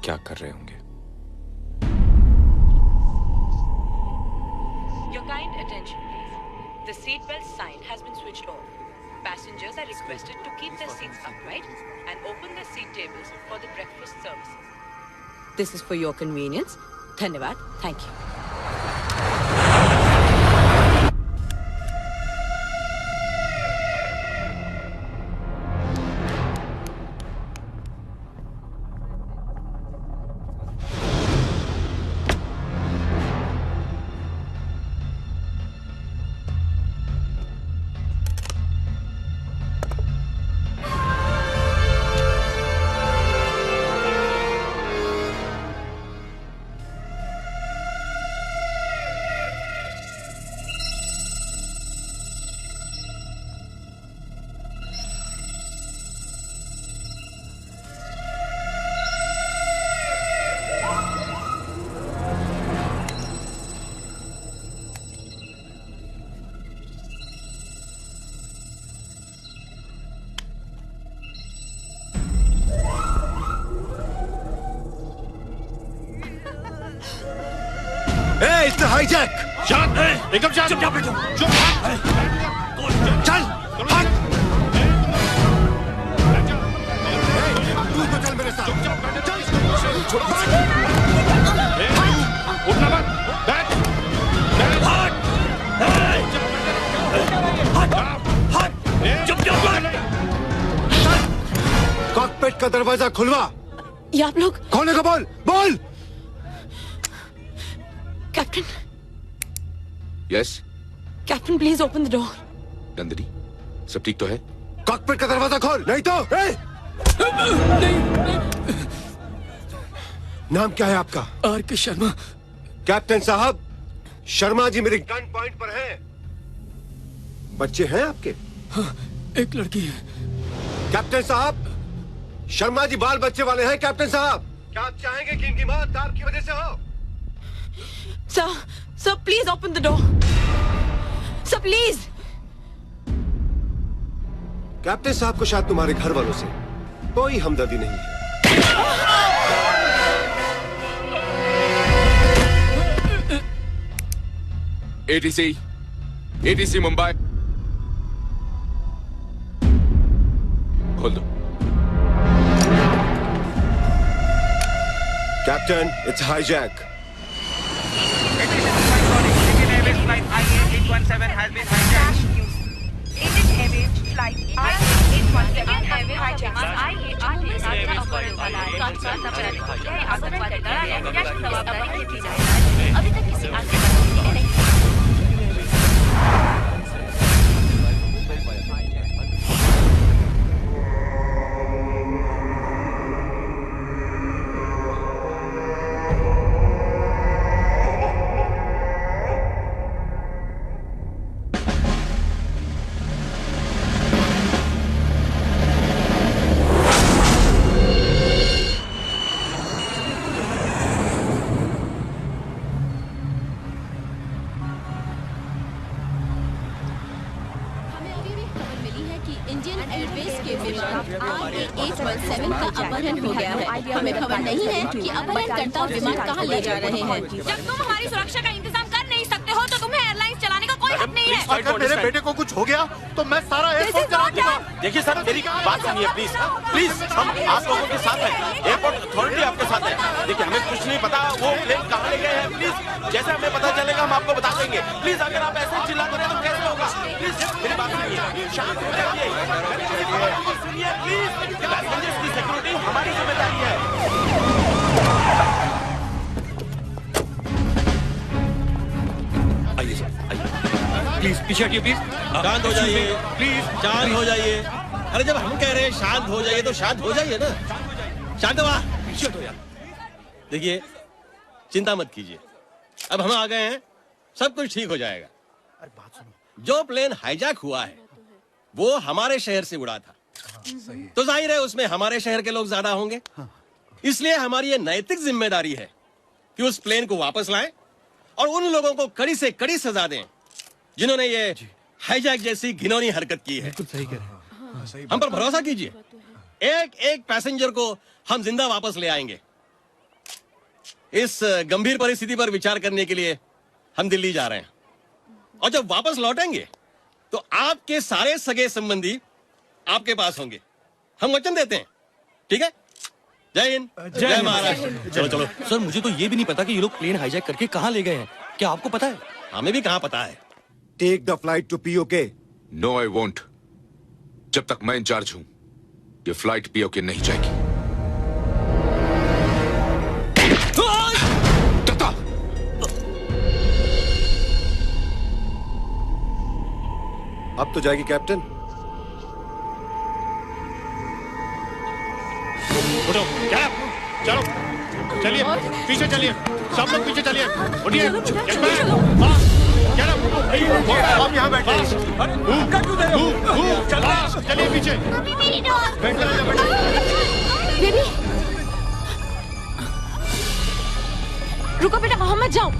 क्या कर रहे होंगे। Your kind attention, please. The seatbelt sign has been switched off. Passengers are requested to keep their seats upright and open their seat tables for the breakfast services. This is for your convenience. Dhanyavad. Thank you. It's a hijack! शांत है, एकदम शांत। चुप चुप चल, हट! तू तो चल मेरे साथ। चल, छोड़ो। उठना मत, बैठ, हट, चुप चुप कॉकपिट का दरवाजा खुलवा। ये आप लोग? खोलने को बोल, बोल। Captain, yes captain please open the door. Nandini, सब ठीक तो है? कॉकपिट का दरवाजा खोल, नहीं तो नाम क्या है आपका? आर.के. शर्मा। कैप्टन साहब, शर्मा जी मेरे गन पॉइंट पर हैं। बच्चे हैं आपके? हाँ, एक लड़की है। कैप्टन साहब, शर्मा जी बाल बच्चे वाले हैं। कैप्टन साहब, क्या आप चाहेंगे कि इनकी मौत तार की वजह से हो? Sir, please open the door. Sir, please. Captain साहब को शायद तुम्हारे घर वालों से कोई हमदर्दी नहीं है। ATC मुंबई, खोल दो। Captain, it's hijack. Flight IA-817 has been hijacked. Indian Airways flight IA-817 has been hijacked. अभी तक किसी आतंकवादी ने 717 का अपहरण हो गया है। हमें खबर नहीं है कि अपहरणकर्ता विमान कहाँ ले जा रहे हैं। जब तुम हमारी सुरक्षा का इंतजाम कर नहीं सकते हो तो तुम्हें एयरलाइंस चलाने का कोई हक नहीं है। अगर मेरे बेटे को कुछ हो गया तो मैं सारा एयरपोर्ट चला दूंगा। देखिए सर, मेरी बात सुनिए प्लीज प्लीज, हम आप लोगों के साथ हैं, एयरपोर्ट अथॉरिटी आपके साथ है। देखिए हमें कुछ नहीं पता वो प्लेन कहाँ ले गए हैं, प्लीज जैसे हमें पता चलेगा हम आपको बता देंगे। प्लीज अगर आप ऐसे चिल्लाते रहे तो कैसे होगा? प्लीज मेरी बात सुनिए, शांत हो जाइए, सुनिए प्लीज। पैसेंजर्स की सिक्योरिटी हमारी जिम्मेदारी है। आइए सर, आइए प्लीज पीछे हटिए प्लीज। शांत हो जाइए प्लीज, शांत हो जाइए। अरे जब हम कह रहे हैं शांत हो जाइए तो शांत हो जाइए ना। शांत हुआ। देखिए चिंता मत कीजिए, अब हम आ गए हैं, सब कुछ ठीक हो जाएगा। जो प्लेन हाईजैक हुआ है वो हमारे शहर से उड़ा था, तो जाहिर है उसमें हमारे शहर के लोग ज्यादा होंगे। इसलिए हमारी ये नैतिक जिम्मेदारी है कि उस प्लेन को वापस लाएं और उन लोगों को कड़ी से कड़ी सजा दें जिन्होंने ये हाईजैक जैसी घिनौनी हरकत की है। बिल्कुल सही कह रहे हैं। हम पर भरोसा कीजिए, एक एक पैसेंजर को हम जिंदा वापस ले आएंगे। इस गंभीर परिस्थिति पर विचार करने के लिए हम दिल्ली जा रहे हैं और जब वापस लौटेंगे तो आपके सारे सगे संबंधी आपके पास होंगे, हम वचन देते हैं। ठीक है? जय हिंद, जय महाराष्ट्र। चलो चलो सर, मुझे तो ये भी नहीं पता कि ये लोग प्लेन हाईजैक करके कहाँ ले गए हैं। क्या आपको पता है? हमें भी कहाँ पता है। Take the flight to POK. No I won't. जब तक मैं इंचार्ज हूं ये फ्लाइट पीओके नहीं जाएगी। अब तो जाएगी कैप्टन। उठो, क्या? चलो, चलिए, पीछे चलिए, सब लोग पीछे चलिए, उठिए, आप यहाँ बैठे। चलिए पीछे। बेबी, रुको बेटा, वहां मत जाओ।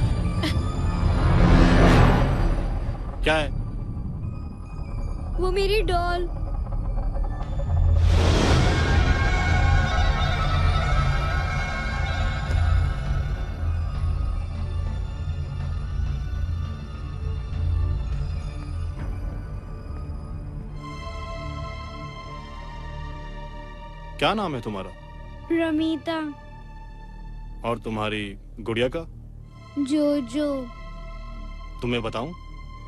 क्या है? वो मेरी डॉल। क्या नाम है तुम्हारा? रमीता। और तुम्हारी गुड़िया का? जोजो। तुम्हें बताऊं,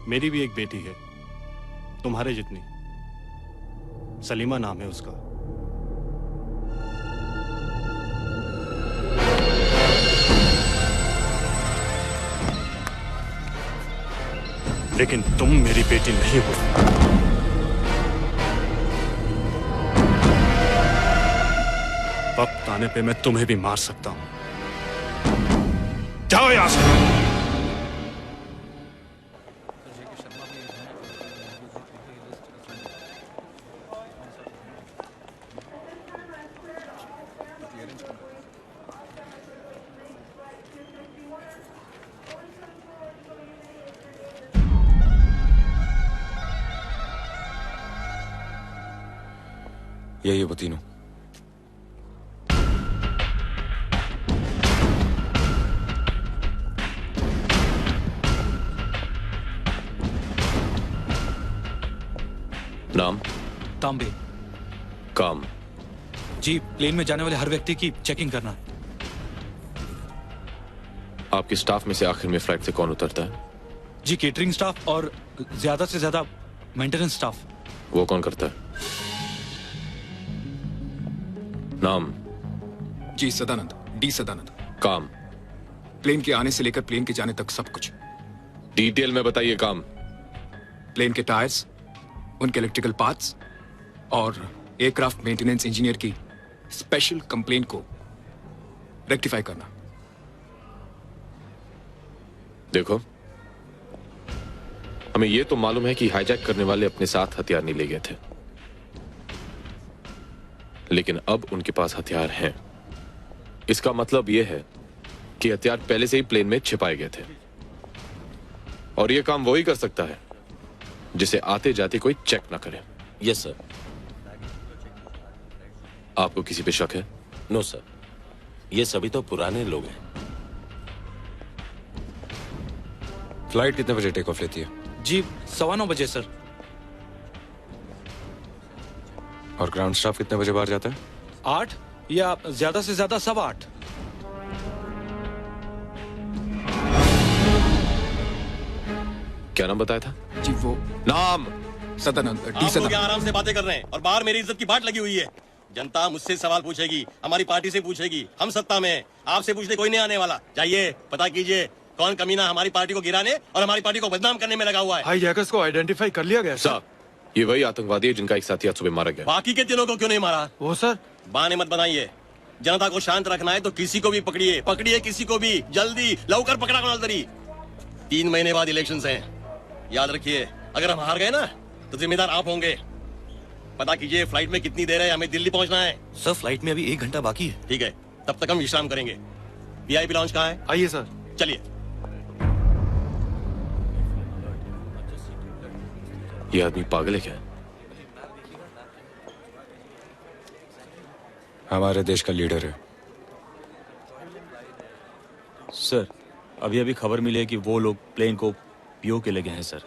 मेरी भी एक बेटी है, तुम्हारे जितनी। सलीमा नाम है उसका। लेकिन तुम मेरी बेटी नहीं हो। वक्त आने पे मैं तुम्हें भी मार सकता हूं। जाओ यहां से। यही है वो तीनों। नाम? तांबे। काम? जी, प्लेन में जाने वाले हर व्यक्ति की चेकिंग करना। आपके स्टाफ में से आखिर में फ्लाइट से कौन उतरता है? जी, केटरिंग स्टाफ और ज्यादा से ज्यादा मेंटेनेंस स्टाफ। वो कौन करता है? नाम? जी सदानंद, डी सदानंद। काम? प्लेन के आने से लेकर प्लेन के जाने तक सब कुछ। डिटेल में बताइए। काम? प्लेन के टायर्स, उनके इलेक्ट्रिकल पार्ट्स और एयरक्राफ्ट मेंटेनेंस इंजीनियर की स्पेशल कंप्लेंट को रेक्टिफाई करना। देखो, हमें यह तो मालूम है कि हाईजैक करने वाले अपने साथ हथियार नहीं ले गए थे, लेकिन अब उनके पास हथियार हैं। इसका मतलब यह है कि हथियार पहले से ही प्लेन में छिपाए गए थे, और यह काम वही कर सकता है जिसे आते जाते कोई चेक ना करे। Yes sir. आपको किसी पे शक है? नो सर, ये सभी तो पुराने लोग हैं। फ्लाइट कितने बजे टेक ऑफ लेती है? जी 9:15 बजे सर। और ग्राउंड स्टाफ कितने बजे बाहर जाता है? 8 या ज्यादा से ज्यादा 8:15। क्या नाम बताया था? जी वो नाम सदानंद, डी आप लोग सदानंद। यहाँ आराम से बातें कर रहे हैं और बाहर मेरी इज्जत की बाट लगी हुई है। जनता मुझसे सवाल पूछेगी, हमारी पार्टी से पूछेगी, हम सत्ता में हैं, आपसे पूछने कोई नहीं आने वाला। जाइए पता कीजिए कौन कमीना हमारी पार्टी को गिराने और हमारी पार्टी को बदनाम करने में लगा हुआ है। हाईजैकर्स को आइडेंटिफाई कर लिया गया साहब, ये वही आतंकवादी है जिनका एक साथी आज सुबह मारा गया। बाकी के तीनों को क्यों नहीं मारा? वो सर, बहाने मत बनाइए। जनता को शांत रखना है तो किसी को भी पकड़िए, पकड़िए किसी को भी, जल्दी लवकर पकड़ा कोणाल तरी। 3 महीने बाद इलेक्शंस हैं, याद रखिए अगर हम हार गए ना तो जिम्मेदार आप होंगे। पता कीजिए फ्लाइट में कितनी देर है, हमें दिल्ली पहुंचना है। सर फ्लाइट में अभी 1 घंटा बाकी है। ठीक है, तब तक हम विश्राम करेंगे। वीआईपी लॉन्च कहाँ है? आइए सर। चलिए। ये आदमी पागल है क्या? हमारे देश का लीडर है। सर अभी अभी खबर मिली है कि वो लोग प्लेन को पीओ के ले गए हैं सर।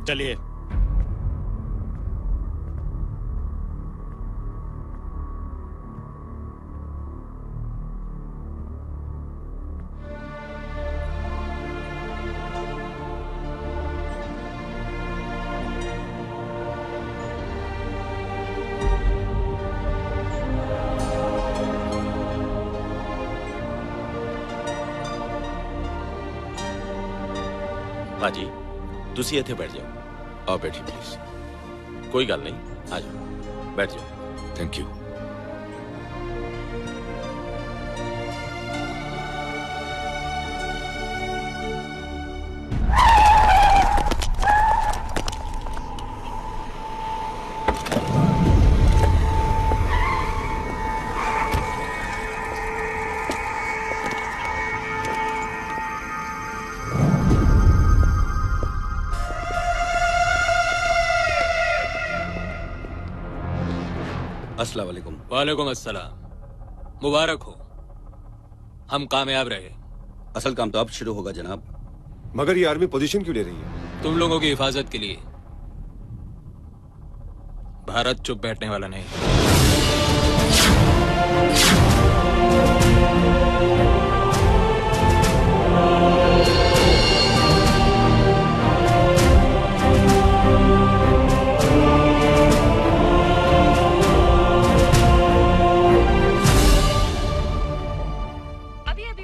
चलिए। हाँ जी, तुसी इत्थे बैठ जाओ। आप बैठिए प्लीज। कोई गल नहीं, आ जाओ, बैठ जाओ। Thank you. अस्सलाम वालेकुम। वालेकुम अस्सलाम। मुबारक हो, हम कामयाब रहे। असल काम तो अब शुरू होगा जनाब। मगर ये आर्मी पोजीशन क्यों ले रही है? तुम लोगों की हिफाजत के लिए। भारत चुप बैठने वाला नहीं।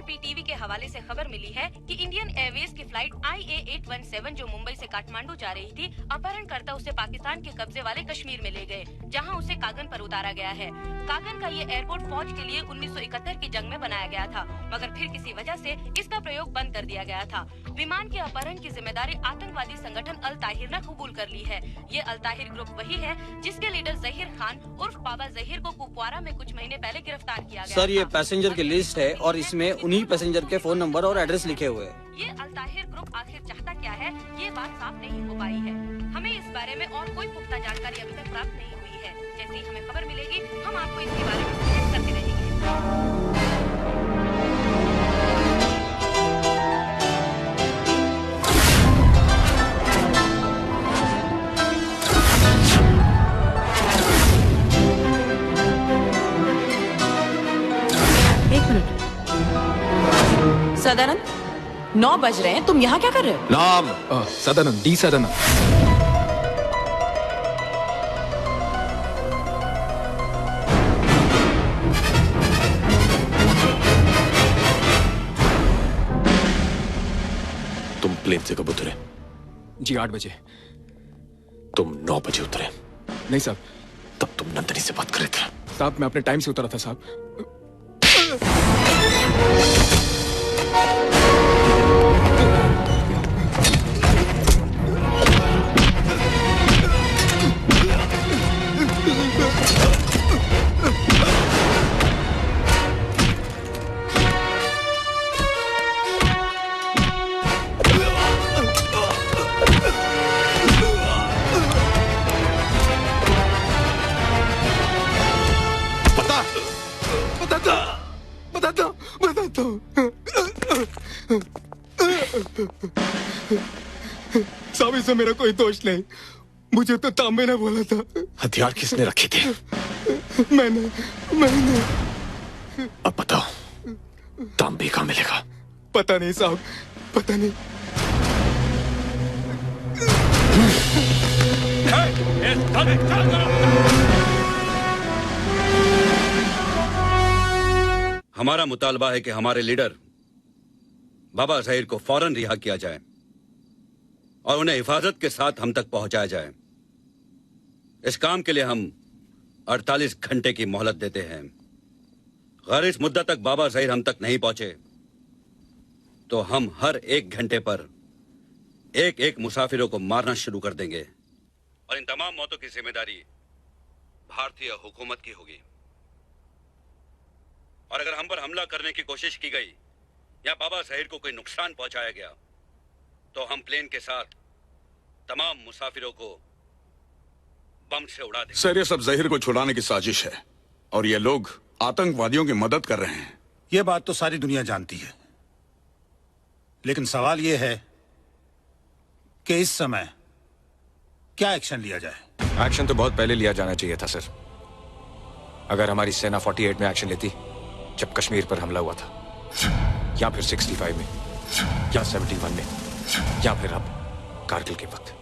पीटीवी के हवाले से खबर मिली है कि इंडियन एयरवेज की फ्लाइट IA-817 जो मुंबई से काठमांडू जा रही थी, अपहरणकर्ता उसे पाकिस्तान के कब्जे वाले कश्मीर में ले गए, जहां उसे कागन पर उतारा गया है। कागन का ये एयरपोर्ट फौज के लिए 1971 की जंग में बनाया गया था, मगर फिर किसी वजह से इसका प्रयोग बंद कर दिया गया था। विमान के अपहरण की जिम्मेदारी आतंकवादी संगठन अल ताहिर ने कबूल कर ली है। ये अल ताहिर ग्रुप वही है जिसके लीडर जहीर खान उर्फ बाबा जहीर को कुपवारा में कुछ महीने पहले गिरफ्तार किया गया। सर, ये पैसेंजर की लिस्ट है और इसमें उन्हीं पैसेंजर के फोन नंबर और एड्रेस लिखे हुए हैं। ये अल ताहिर ग्रुप आखिर चाहता क्या है, ये बात साफ नहीं हो पाई है। हमें इस बारे में और कोई पुख्ता जानकारी अभी तक प्राप्त नहीं हुई है। जैसे ही हमें खबर मिलेगी, हम आपको इसके बारे में सूचित करते रहेंगे। सदानंद, 9 बज रहे हैं, तुम यहाँ क्या कर रहे हो? नाम सदानंद, डी सदानंद। तुम प्लेन से कब उतरे? जी 8 बजे। तुम 9 बजे उतरे? नहीं साहब। तब तुम नंदनी से बात कर रहे थे? साहब, मैं अपने टाइम से उतरा था साहब। साहब, इसमें मेरा कोई दोष नहीं। मुझे तो तांबे ने बोला था। हथियार किसने रखे थे? मैंने। अब बताओ, तांबे कहाँ मिलेगा? पता नहीं साहब, पता नहीं। हमारा मुतालबा है कि हमारे लीडर बाबा जहीर को फौरन रिहा किया जाए और उन्हें हिफाजत के साथ हम तक पहुंचाया जाए। इस काम के लिए हम 48 घंटे की मोहलत देते हैं। अगर इस मुद्दत तक बाबा जहीर हम तक नहीं पहुंचे तो हम हर 1 घंटे पर एक मुसाफिरों को मारना शुरू कर देंगे और इन तमाम मौतों की जिम्मेदारी भारतीय हुकूमत की होगी। और अगर हम पर हमला करने की कोशिश की गई या बाबा जहीर को कोई नुकसान पहुंचाया गया तो हम प्लेन के साथ तमाम मुसाफिरों को बम से उड़ा देंगे। सर, ये सब जहीर को छुड़ाने की साजिश है और ये लोग आतंकवादियों की मदद कर रहे हैं। ये बात तो सारी दुनिया जानती है, लेकिन सवाल ये है कि इस समय क्या एक्शन लिया जाए? एक्शन तो बहुत पहले लिया जाना चाहिए था सर। अगर हमारी सेना 48 में एक्शन लेती जब कश्मीर पर हमला हुआ था, या फिर 65 में, या 71 में, या फिर अब कारगिल के वक्त,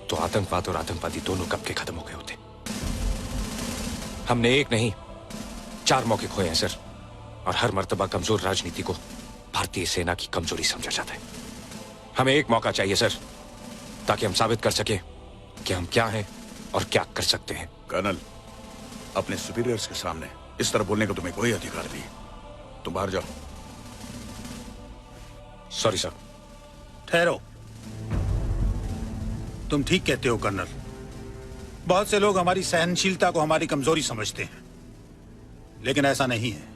तो आतंकवाद और आतंकवादी दोनों कब के खत्म हो गए होते। हमने एक नहीं 4 मौके खोए हैं सर, और हर मर्तबा कमजोर राजनीति को भारतीय सेना की कमजोरी समझा जाता है। हमें एक मौका चाहिए सर, ताकि हम साबित कर सके कि हम क्या हैं और क्या कर सकते हैं। कर्नल, अपने सुपीरियर्स के सामने इस तरह बोलने का तुम्हें कोई अधिकार नहीं। तुम बाहर जाओ। Sorry sir. ठहरो, तुम ठीक कहते हो कर्नल। बहुत से लोग हमारी सहनशीलता को हमारी कमजोरी समझते हैं, लेकिन ऐसा नहीं है।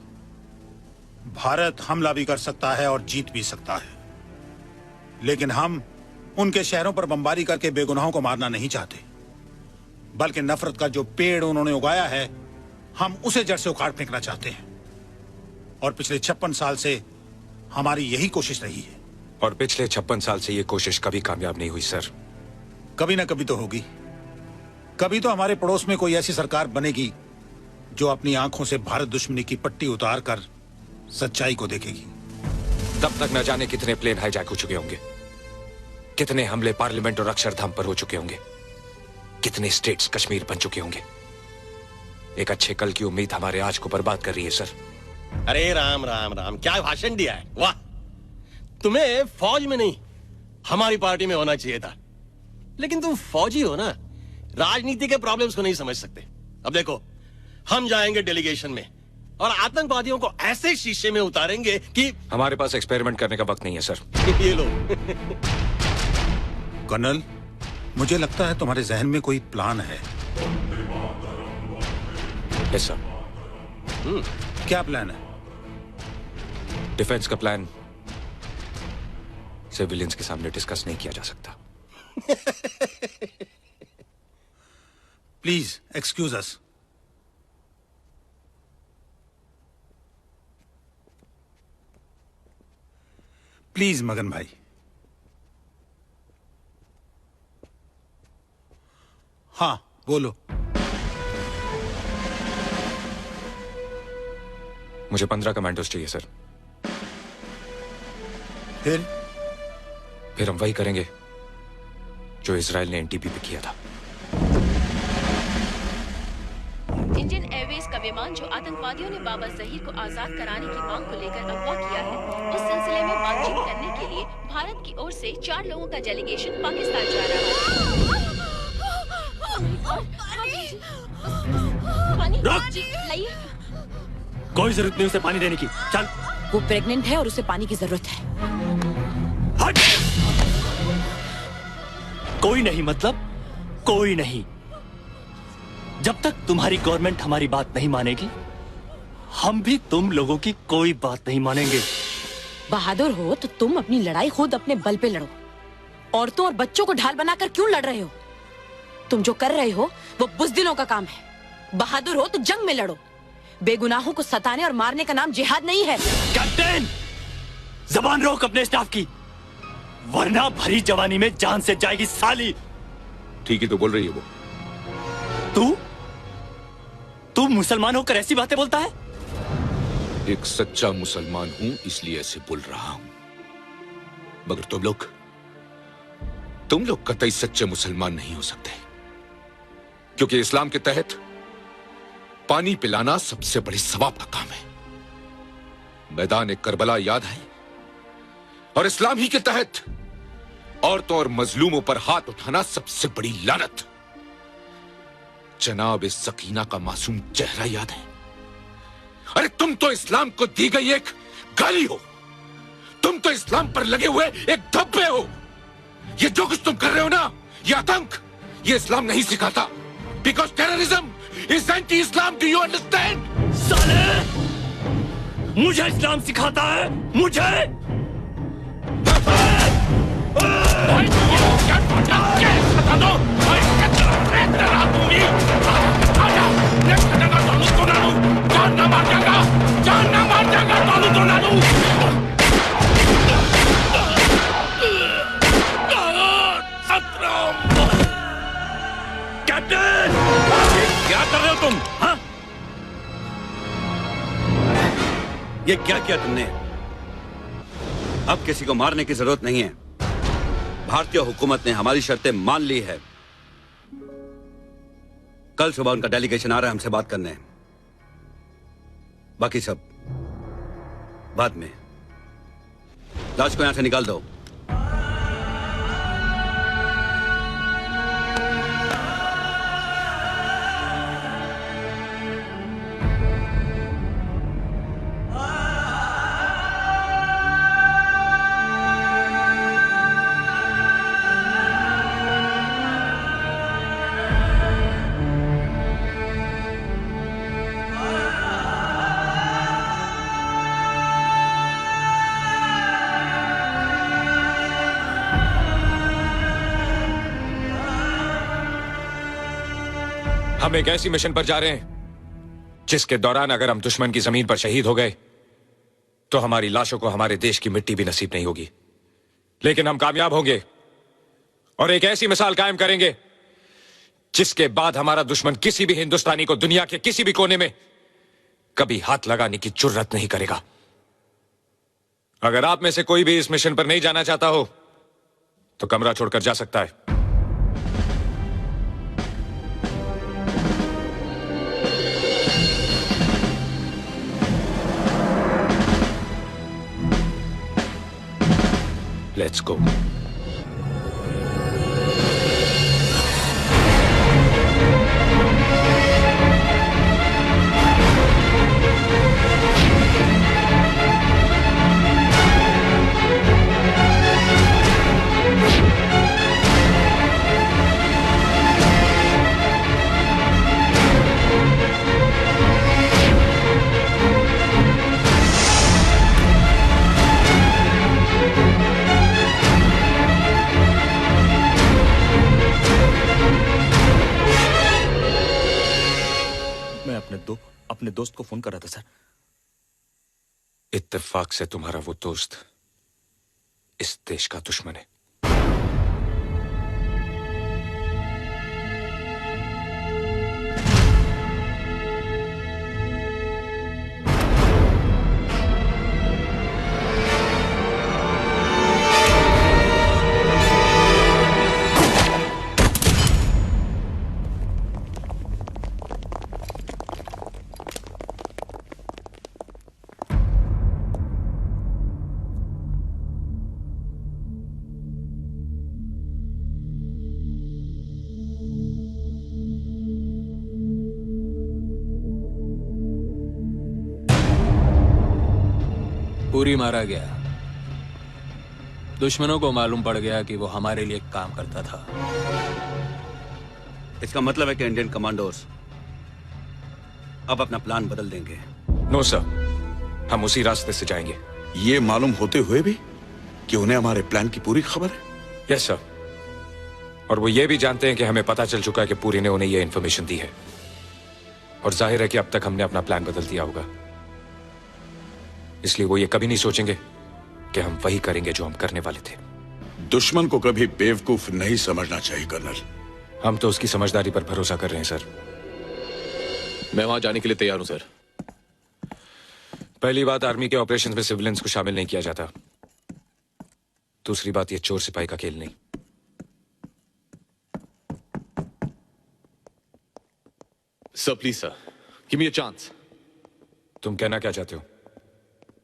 भारत हमला भी कर सकता है और जीत भी सकता है, लेकिन हम उनके शहरों पर बमबारी करके बेगुनाहों को मारना नहीं चाहते, बल्कि नफरत का जो पेड़ उन्होंने उगाया है हम उसे जड़ से उखाड़ फेंकना चाहते हैं। और पिछले 56 साल से हमारी यही कोशिश रही है। और पिछले 56 साल से ये कोशिश कभी कामयाब नहीं हुई सर। कभी ना कभी तो होगी। कभी तो हमारे पड़ोस में कोई ऐसी सरकार बनेगी जो अपनी आंखों से भारत दुश्मनी की पट्टी उतार कर सच्चाई को देखेगी। तब तक न जाने कितने प्लेन हाईजैक हो चुके होंगे, कितने हमले पार्लियामेंट और अक्षरधाम पर हो चुके होंगे, कितने स्टेट्स कश्मीर बन चुके होंगे। एक अच्छे कल की उम्मीद हमारे आज को बर्बाद कर रही है सर। अरे राम राम राम, क्या भाषण दिया है, वाह। तुम्हें फौज में नहीं हमारी पार्टी में होना चाहिए था, लेकिन तुम फौजी हो ना, राजनीति के प्रॉब्लम्स को नहीं समझ सकते। अब देखो, हम जाएंगे डेलीगेशन में और आतंकवादियों को ऐसे शीशे में उतारेंगे कि हमारे पास एक्सपेरिमेंट करने का वक्त नहीं है सर। ये लो। कर्नल, मुझे लगता है तुम्हारे जहन में कोई प्लान है। Yes sir. क्या प्लान है? डिफेंस का प्लान सिविलियंस के सामने डिस्कस नहीं किया जा सकता। Please excuse us. प्लीज मगन भाई। हाँ बोलो। मुझे 15 कमांडोज चाहिए सर। फिर हम वही करेंगे जो इजराइल ने एनटीपी पे किया था। इंडियन एयरवेज का विमान जो आतंकवादियों ने बाबा जहीर को आजाद कराने की मांग को लेकर अगवा किया है, उस सिलसिले में बातचीत करने के लिए भारत की ओर से 4 लोगों का डेलीगेशन पाकिस्तान जा रहा है। लाइए। कोई जरूरत नहीं उसे पानी देने की, चल। वो प्रेग्नेंट है और उसे पानी की जरूरत है। हट! कोई नहीं मतलब कोई नहीं। जब तक तुम्हारी गवर्नमेंट हमारी बात नहीं मानेगी, हम भी तुम लोगों की कोई बात नहीं मानेंगे। बहादुर हो तो तुम अपनी लड़ाई खुद अपने बल पे लड़ो। औरतों और बच्चों को ढाल बनाकर क्यों लड़ रहे हो? तुम जो कर रहे हो वो बुज़दिलों का काम है। बहादुर हो तो जंग में लड़ो। बेगुनाहों को सताने और मारने का नाम जिहाद नहीं है। कैप्टन, जबान रोक अपने स्टाफ की, वरना भरी जवानी में जान से जाएगी साली। ठीक ही तो बोल रही है वो। तू मुसलमान होकर ऐसी बातें बोलता है? एक सच्चा मुसलमान हूं इसलिए ऐसे बोल रहा हूं, मगर तुम लोग कतई सच्चे मुसलमान नहीं हो सकते, क्योंकि इस्लाम के तहत पानी पिलाना सबसे बड़े सवाब का काम है। मैदान करबला याद है, और इस्लाम ही के तहत औरतों और मजलूमों पर हाथ उठाना सबसे बड़ी लानत। जनाब इस सकीना का मासूम चेहरा याद है? अरे तुम तो इस्लाम को दी गई एक गाली हो, तुम तो इस्लाम पर लगे हुए एक धब्बे हो। ये जो कुछ तुम कर रहे हो ना, ये आतंक, ये इस्लाम नहीं सिखाता। Because terrorism is anti Islam. Do you understand? साले, मुझे इस्लाम सिखाता है, मुझे। कैप्टन, क्या कर रहे हो तुम? हाँ? ये क्या किया तुमने? अब किसी को मारने की जरूरत नहीं है। भारतीय हुकूमत ने हमारी शर्तें मान ली है। कल सुबह उनका डेलीगेशन आ रहा है हमसे बात करने। बाकी सब बाद में। लाश को यहां से निकाल दो। हम एक ऐसी मिशन पर जा रहे हैं जिसके दौरान अगर हम दुश्मन की जमीन पर शहीद हो गए तो हमारी लाशों को हमारे देश की मिट्टी भी नसीब नहीं होगी। लेकिन हम कामयाब होंगे और एक ऐसी मिसाल कायम करेंगे जिसके बाद हमारा दुश्मन किसी भी हिंदुस्तानी को दुनिया के किसी भी कोने में कभी हाथ लगाने की जुर्रत नहीं करेगा। अगर आप में से कोई भी इस मिशन पर नहीं जाना चाहता हो तो कमरा छोड़कर जा सकता है। Let's go. अपने दोस्त को फोन कर रहा था सर। इत्तेफाक से तुम्हारा वो दोस्त इस देश का दुश्मन है। पूरी मारा गया। दुश्मनों को मालूम पड़ गया कि वो हमारे लिए काम करता था। इसका मतलब है कि इंडियन कमांडोज अब अपना प्लान बदल देंगे। नो सर, हम उसी रास्ते से जाएंगे। ये मालूम होते हुए भी कि उन्हें हमारे प्लान की पूरी खबर है? यस सर, और वो ये भी जानते हैं कि हमें पता चल चुका है कि पूरी ने उन्हें ये इन्फॉर्मेशन दी है, और जाहिर है कि अब तक हमने अपना प्लान बदल दिया होगा। इसलिए वो ये कभी नहीं सोचेंगे कि हम वही करेंगे जो हम करने वाले थे। दुश्मन को कभी बेवकूफ नहीं समझना चाहिए कर्नल। हम तो उसकी समझदारी पर भरोसा कर रहे हैं सर। मैं वहां जाने के लिए तैयार हूं सर। पहली बात, आर्मी के ऑपरेशंस में सिविलियंस को शामिल नहीं किया जाता। दूसरी बात, ये चोर सिपाही का खेल नहीं। Sir please sir, give me a chance. तुम कहना क्या चाहते हो?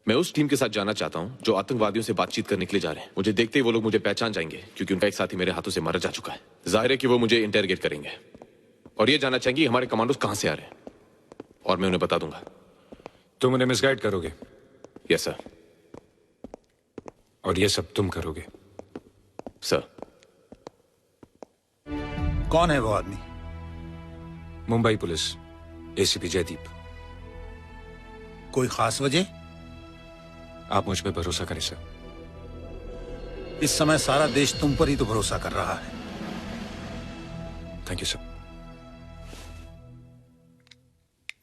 मैं उस टीम के साथ जाना चाहता हूं जो आतंकवादियों से बातचीत करने के लिए जा रहे हैं। मुझे देखते ही वो लोग मुझे पहचान जाएंगे, क्योंकि उनका एक साथी मेरे हाथों से मारा जा चुका है। जाहिर है कि वो मुझे इंटरोगेट करेंगे और ये जानना चाहेंगे हमारे कमांडोज कहां से आ रहे हैं, और मैं उन्हें बता दूंगा। तुम उन्हें मिसगाइड करोगे? Yes sir. और ये सब तुम करोगे? सर। कौन है वो आदमी? Mumbai police ACP Jaideep. कोई खास वजह? आप मुझ पे भरोसा करें सर। इस समय सारा देश तुम पर ही तो भरोसा कर रहा है। Thank you sir.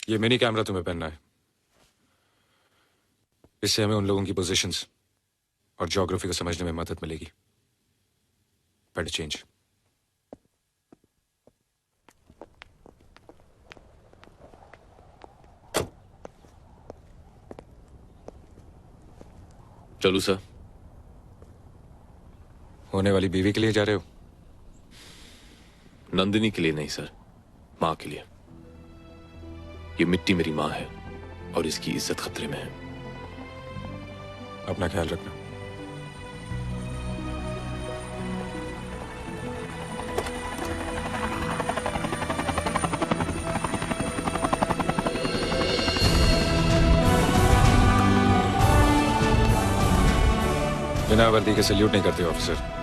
ये मिनी कैमरा तुम्हें पहनना है। इससे हमें उन लोगों की पोजीशंस और ज्योग्राफी को समझने में मदद मिलेगी। Better change. चलू सर? होने वाली बीवी के लिए जा रहे हो? नंदिनी के लिए नहीं सर, मां के लिए। ये मिट्टी मेरी मां है और इसकी इज्जत खतरे में है। अपना ख्याल रखना। बिना वर्दी के सल्यूट नहीं करते ऑफिसर।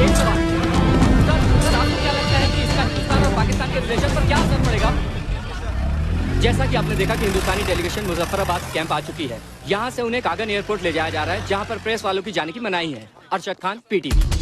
एक सवाल सर आपको क्या लगता है कि इसका हिंदुस्तान और पाकिस्तान के रिलेशन पर क्या असर पड़ेगा? जैसा कि आपने देखा कि हिंदुस्तानी डेलीगेशन मुजफ्फराबाद कैंप आ चुकी है। यहाँ से उन्हें कागन एयरपोर्ट ले जाया जा रहा है, जहाँ पर प्रेस वालों की जाने की मनाही है। अरशद खान, पीटीवी।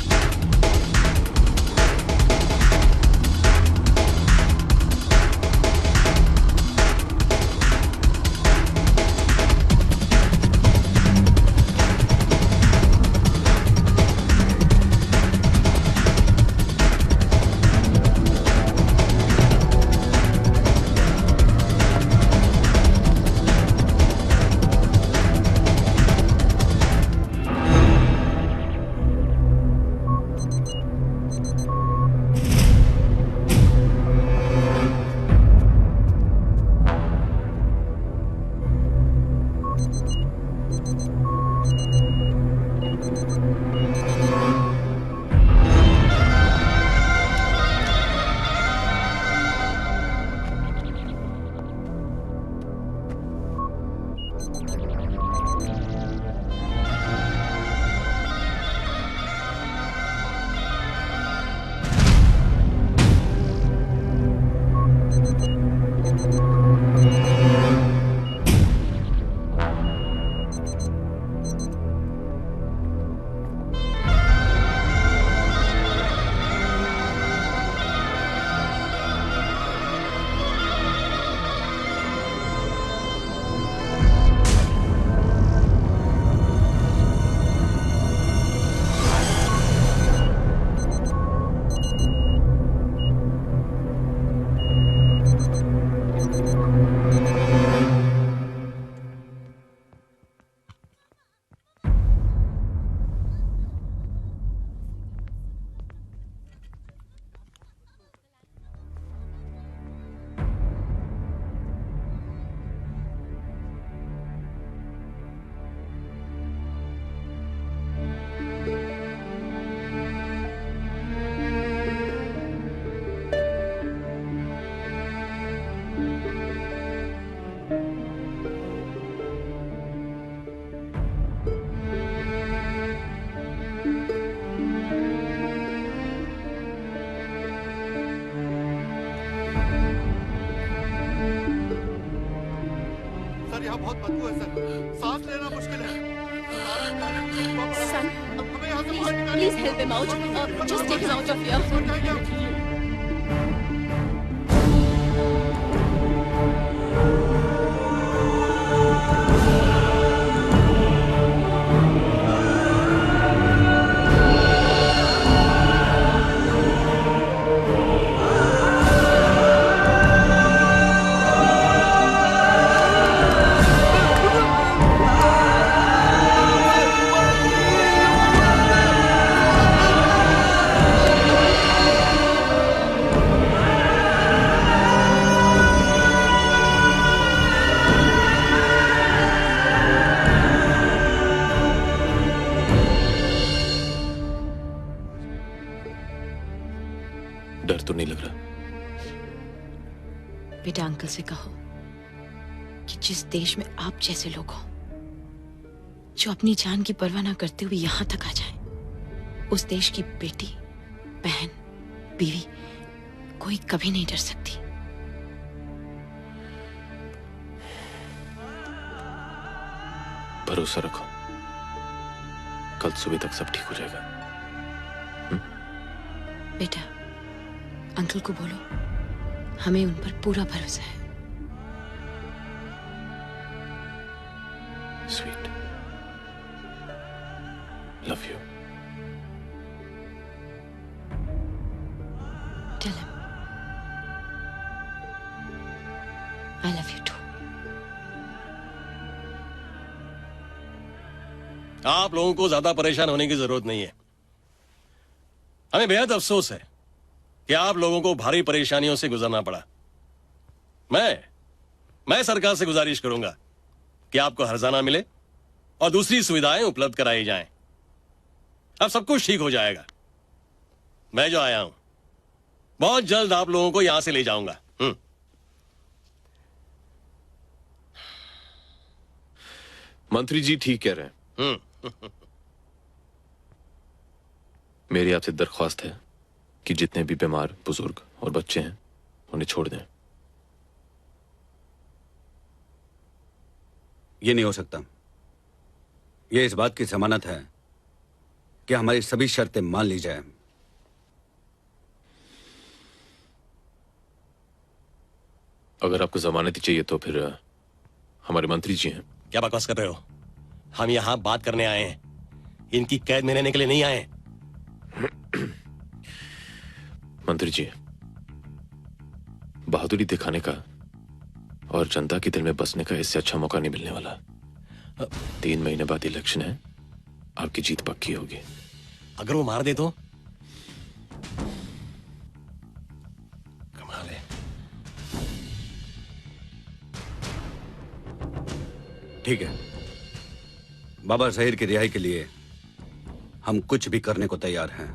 यहाँ बहुत बदबू है सर, सांस लेना मुश्किल है। Son, please help him out. Just take him out of here. डर तो नहीं लग रहा? बेटा अंकल से कहो कि जिस देश में आप जैसे लोग हो जो अपनी जान की परवाह ना करते हुए यहां तक आ जाए, उस देश की बेटी, बहन, बीवी कोई कभी नहीं डर सकती। भरोसा रखो, कल सुबह तक सब ठीक हो जाएगा। बेटा अंकल को बोलो हमें उन पर पूरा भरोसा है। Sweet, love you. Tell him I love you too. आप लोगों को ज्यादा परेशान होने की जरूरत नहीं है। हमें बेहद अफसोस है कि आप लोगों को भारी परेशानियों से गुजरना पड़ा। मैं सरकार से गुजारिश करूंगा कि आपको हर्जाना मिले और दूसरी सुविधाएं उपलब्ध कराई जाएं। अब सब कुछ ठीक हो जाएगा। मैं जो आया हूं बहुत जल्द आप लोगों को यहां से ले जाऊंगा। मंत्री जी ठीक कह रहे हैं। मेरी आपसे दरख्वास्त है कि जितने भी बीमार बुजुर्ग और बच्चे हैं उन्हें छोड़ दें। ये नहीं हो सकता। ये इस बात की जमानत है कि हमारी सभी शर्तें मान ली जाए। अगर आपको जमानत ही चाहिए तो फिर हमारे मंत्री जी हैं। क्या बकवास कर रहे हो? हम यहाँ बात करने आए हैं, इनकी कैद में रहने के लिए नहीं आए। मंत्री जी, बहादुरी दिखाने का और जनता के दिल में बसने का इससे अच्छा मौका नहीं मिलने वाला। 3 महीने बाद इलेक्शन है, आपकी जीत पक्की होगी। अगर वो मार दे तो? कमाल है। ठीक है, बाबा ज़हीर की रिहाई के लिए हम कुछ भी करने को तैयार हैं।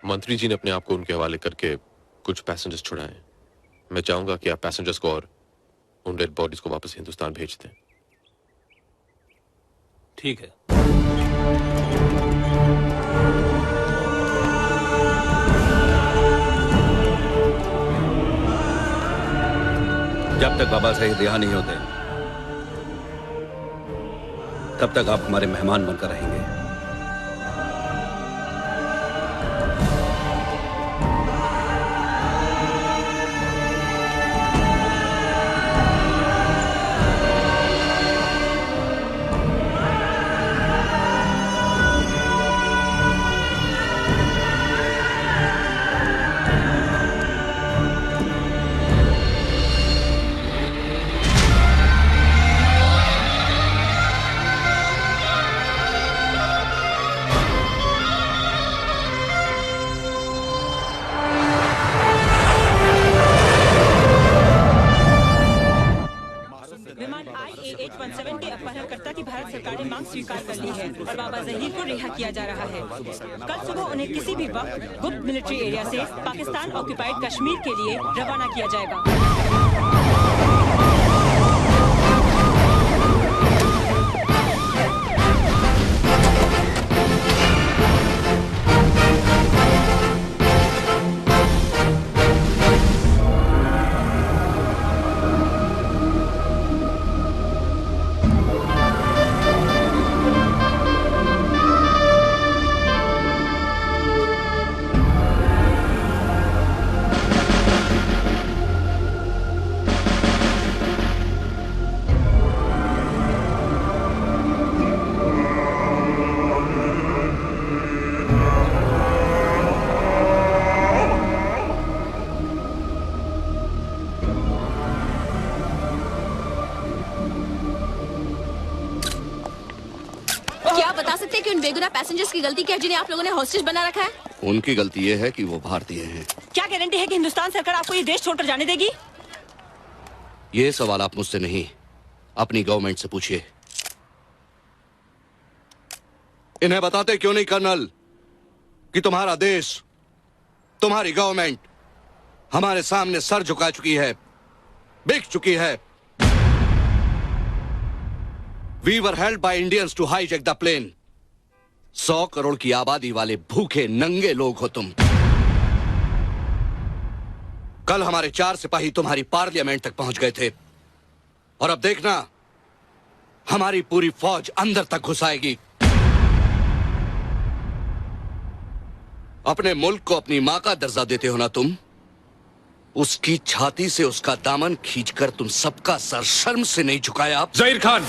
मंत्री जी ने अपने आप को उनके हवाले करके कुछ पैसेंजर्स छुड़ाए। मैं चाहूंगा कि आप पैसेंजर्स को और उन डेड बॉडीज को वापस हिंदुस्तान भेज दें। ठीक है। जब तक बाबा ज़हीर रिहा नहीं होते तब तक आप हमारे मेहमान बनकर रहेंगे। विमान IA-817 के अपहरणकर्ता की भारत सरकार ने मांग स्वीकार कर ली है और बाबा ज़हीर को रिहा किया जा रहा है। कल सुबह उन्हें किसी भी वक्त गुप्त मिलिट्री एरिया से पाकिस्तान ऑक्यूपाइड कश्मीर के लिए रवाना किया जाएगा। बता सकते हैं कि उन बेगुनाह पैसेंजर्स की गलती क्या है जिन्हें आप लोगों ने हॉस्टेज बना रखा है? उनकी गलती यह है कि वो भारतीय हैं। क्या गारंटी है कि हिंदुस्तान सरकार आपको ये देश छोड़कर जाने देगी? ये सवाल आप मुझसे नहीं, अपनी गवर्नमेंट से पूछिए। इन्हें बताते क्यों नहीं कर्नल कि तुम्हारा देश, तुम्हारी गवर्नमेंट हमारे सामने सर झुका चुकी है, बिक चुकी है। We were held by Indians to hijack the plane. 100 crore की आबादी वाले भूखे नंगे लोग हो तुम। कल हमारे 4 सिपाही तुम्हारी पार्लियामेंट तक पहुंच गए थे और अब देखना हमारी पूरी फौज अंदर तक घुस आएगी। अपने मुल्क को अपनी मां का दर्जा देते हो ना तुम? उसकी छाती से उसका दामन खींचकर तुम सबका सर शर्म से नहीं झुकाया। ज़हीर खान,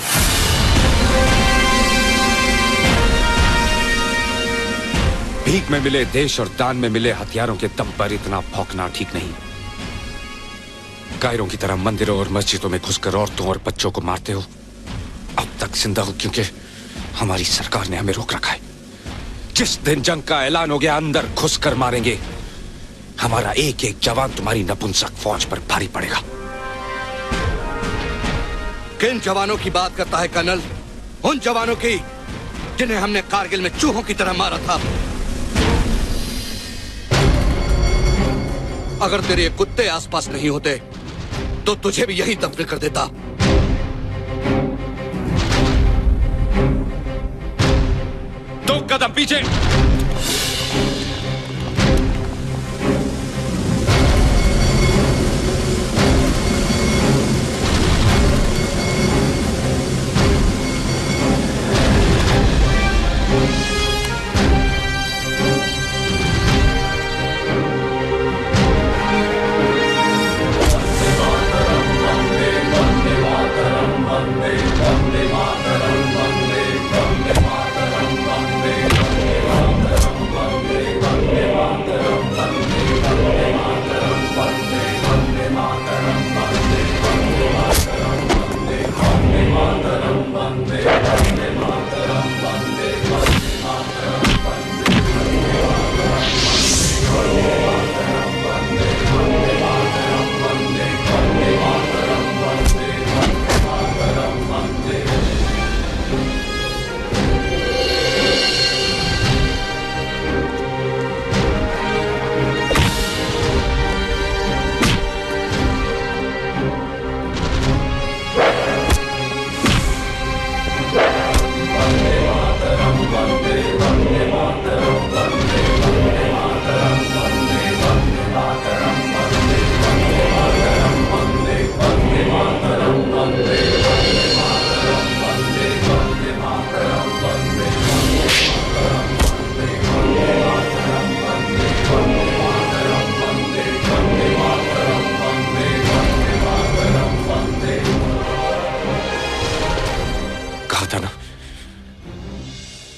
भीख में मिले देश और दान में मिले हथियारों के दम पर इतना भौंकना ठीक नहीं। कायरों की तरह मंदिरों और मस्जिदों में घुसकर औरतों और बच्चों को मारते हो। अब तक जिंदा हो क्योंकि हमारी सरकार ने हमें रोक रखा है। जिस दिन जंग का ऐलान हो गया अंदर घुसकर मारेंगे। हमारा एक एक जवान तुम्हारी नपुंसक फौज पर भारी पड़ेगा। किन जवानों की बात करता है कर्नल? उन जवानों की जिन्हें हमने कारगिल में चूहों की तरह मारा था। अगर तेरे ये कुत्ते आसपास नहीं होते तो तुझे भी यहीं दफन कर देता। दो कदम पीछे।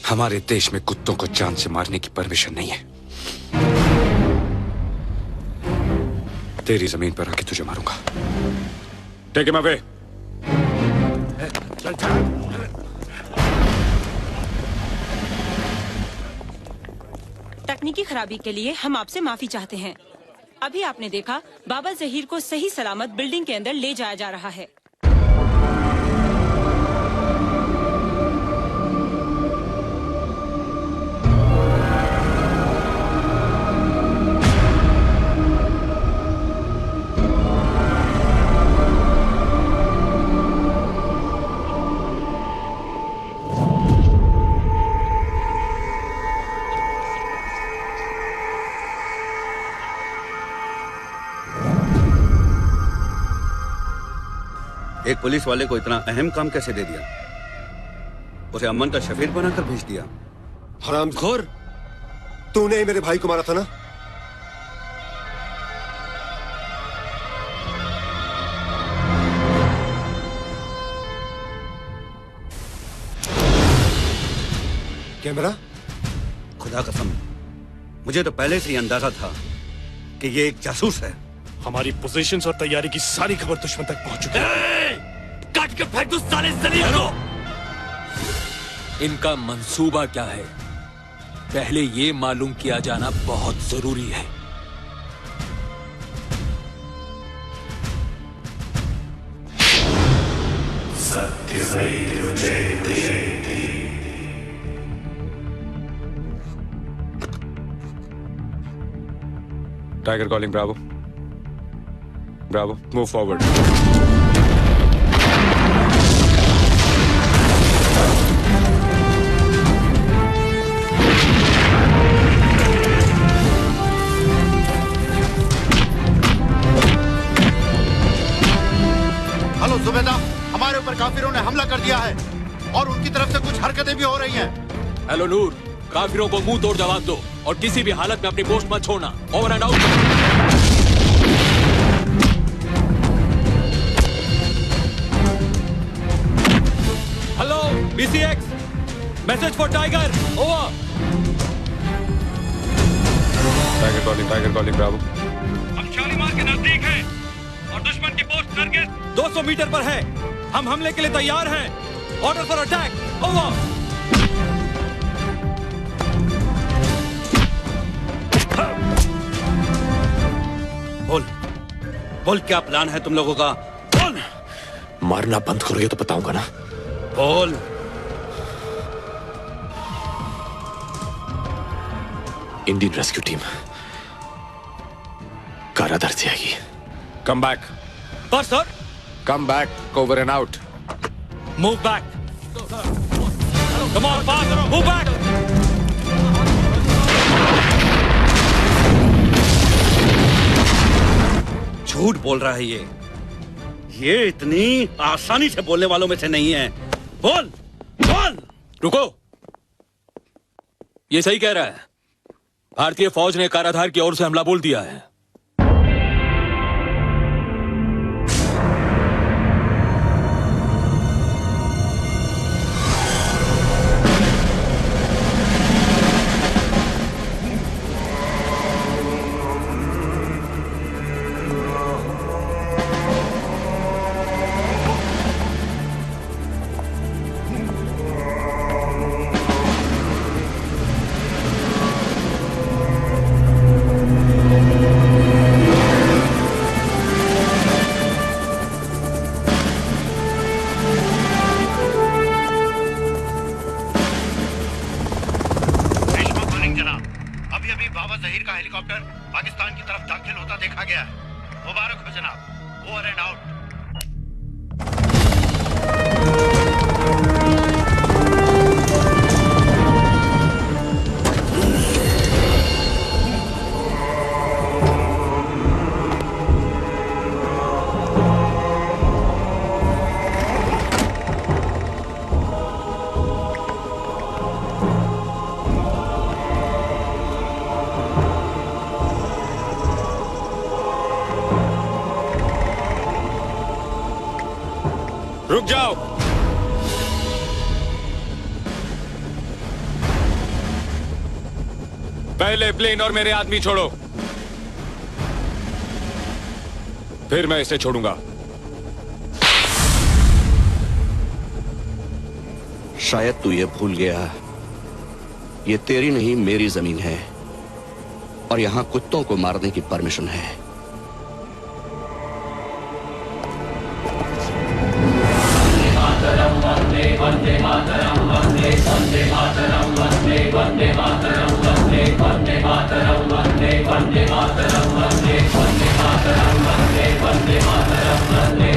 हमारे देश में कुत्तों को जान से मारने की परमिशन नहीं है। तेरी जमीन पर आके तुझे मारूंगा। Take him away. तकनीकी खराबी के लिए हम आपसे माफी चाहते हैं। अभी आपने देखा बाबा जहीर को सही सलामत बिल्डिंग के अंदर ले जाया जा रहा है। एक पुलिस वाले को इतना अहम काम कैसे दे दिया? उसे अमन का शफीर बनाकर भेज दिया। हरामखोर, तूने ही मेरे भाई को मारा था ना? कैमरा? खुदा कसम, मुझे तो पहले से ही अंदाजा था कि ये एक जासूस है। हमारी पोजीशंस और तैयारी की सारी खबर दुश्मन तक पहुंच चुकी है। काट के फेंक दो साले जलील को। इनका मंसूबा क्या है, पहले ये मालूम किया जाना बहुत जरूरी है। Tiger calling. Bravo bravo, move forward. Hello Subeda, हमारे ऊपर काफिरों ने हमला कर दिया है और उनकी तरफ से कुछ हरकतें भी हो रही हैं। हेलो नूर, काफिरों को मुंह तोड़ जवाब दो और किसी भी हालत में अपनी पोस्ट मत छोड़ना। Over and out. Hello BCX, message for tiger, over. Calling tiger, calling Bravo. हम शालीमार के नजदीक हैं और दुश्मन की पोस्ट नरगिस 200 मीटर पर है। हम हमले के लिए तैयार हैं। Order for attack, over. बोल क्या प्लान है तुम लोगों का? बोल। मारना बंद करोगे तो बताऊंगा ना। बोल। इंडियन रेस्क्यू टीम काराधार से आएगी। Come back. पर sir. Come back, over and out. Move back. Come on fast, move back. झूठ बोल रहा है ये इतनी आसानी से बोलने वालों में से नहीं है। बोल बोल। रुको, ये सही कह रहा है। भारतीय फौज ने काराधार की ओर से हमला बोल दिया है। रुक जाओ। पहले प्लेन और मेरे आदमी छोड़ो, फिर मैं इसे छोड़ूंगा। शायद तू ये भूल गया, ये तेरी नहीं मेरी जमीन है और यहां कुत्तों को मारने की परमिशन है। वंदे मातरम वंदे वंदे मातरम वंदे वंदे मातरम वंदे वंदे मातरम वंदे वंदे मातरम वंदे वंदे मातरम वंदे वंदे मातरम वंदे।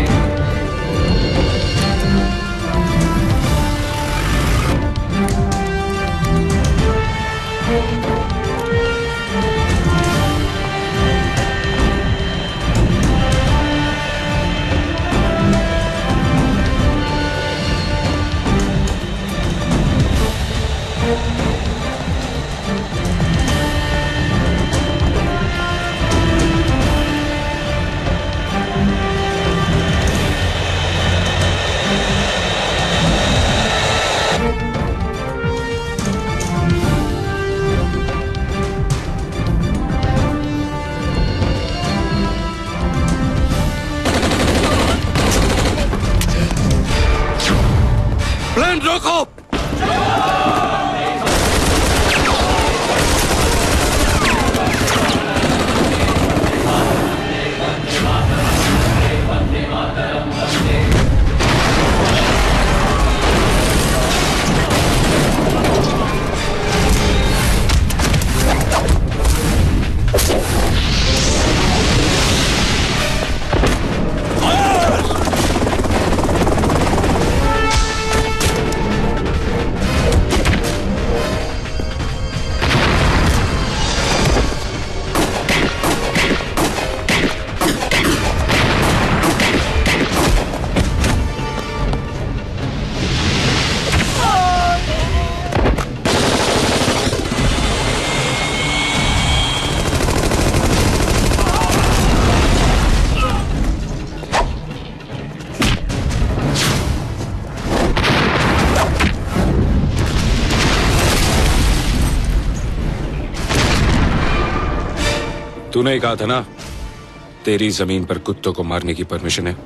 प्लेन रोको। तूने ही कहा था ना, तेरी जमीन पर कुत्तों को मारने की परमिशन है।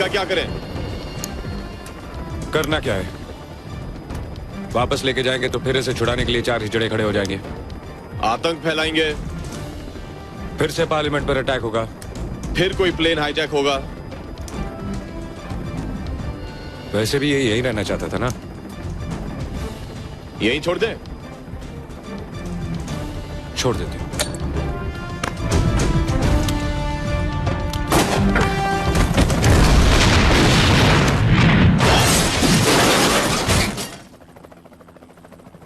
क्या करें? करना क्या है? वापस लेके जाएंगे तो फिर इसे छुड़ाने के लिए 4 हिजड़े खड़े हो जाएंगे। आतंक फैलाएंगे, फिर से पार्लियामेंट पर अटैक होगा, फिर कोई प्लेन हाईजैक होगा। वैसे भी यही रहना चाहता था ना। यही छोड़ दे? छोड़ देते।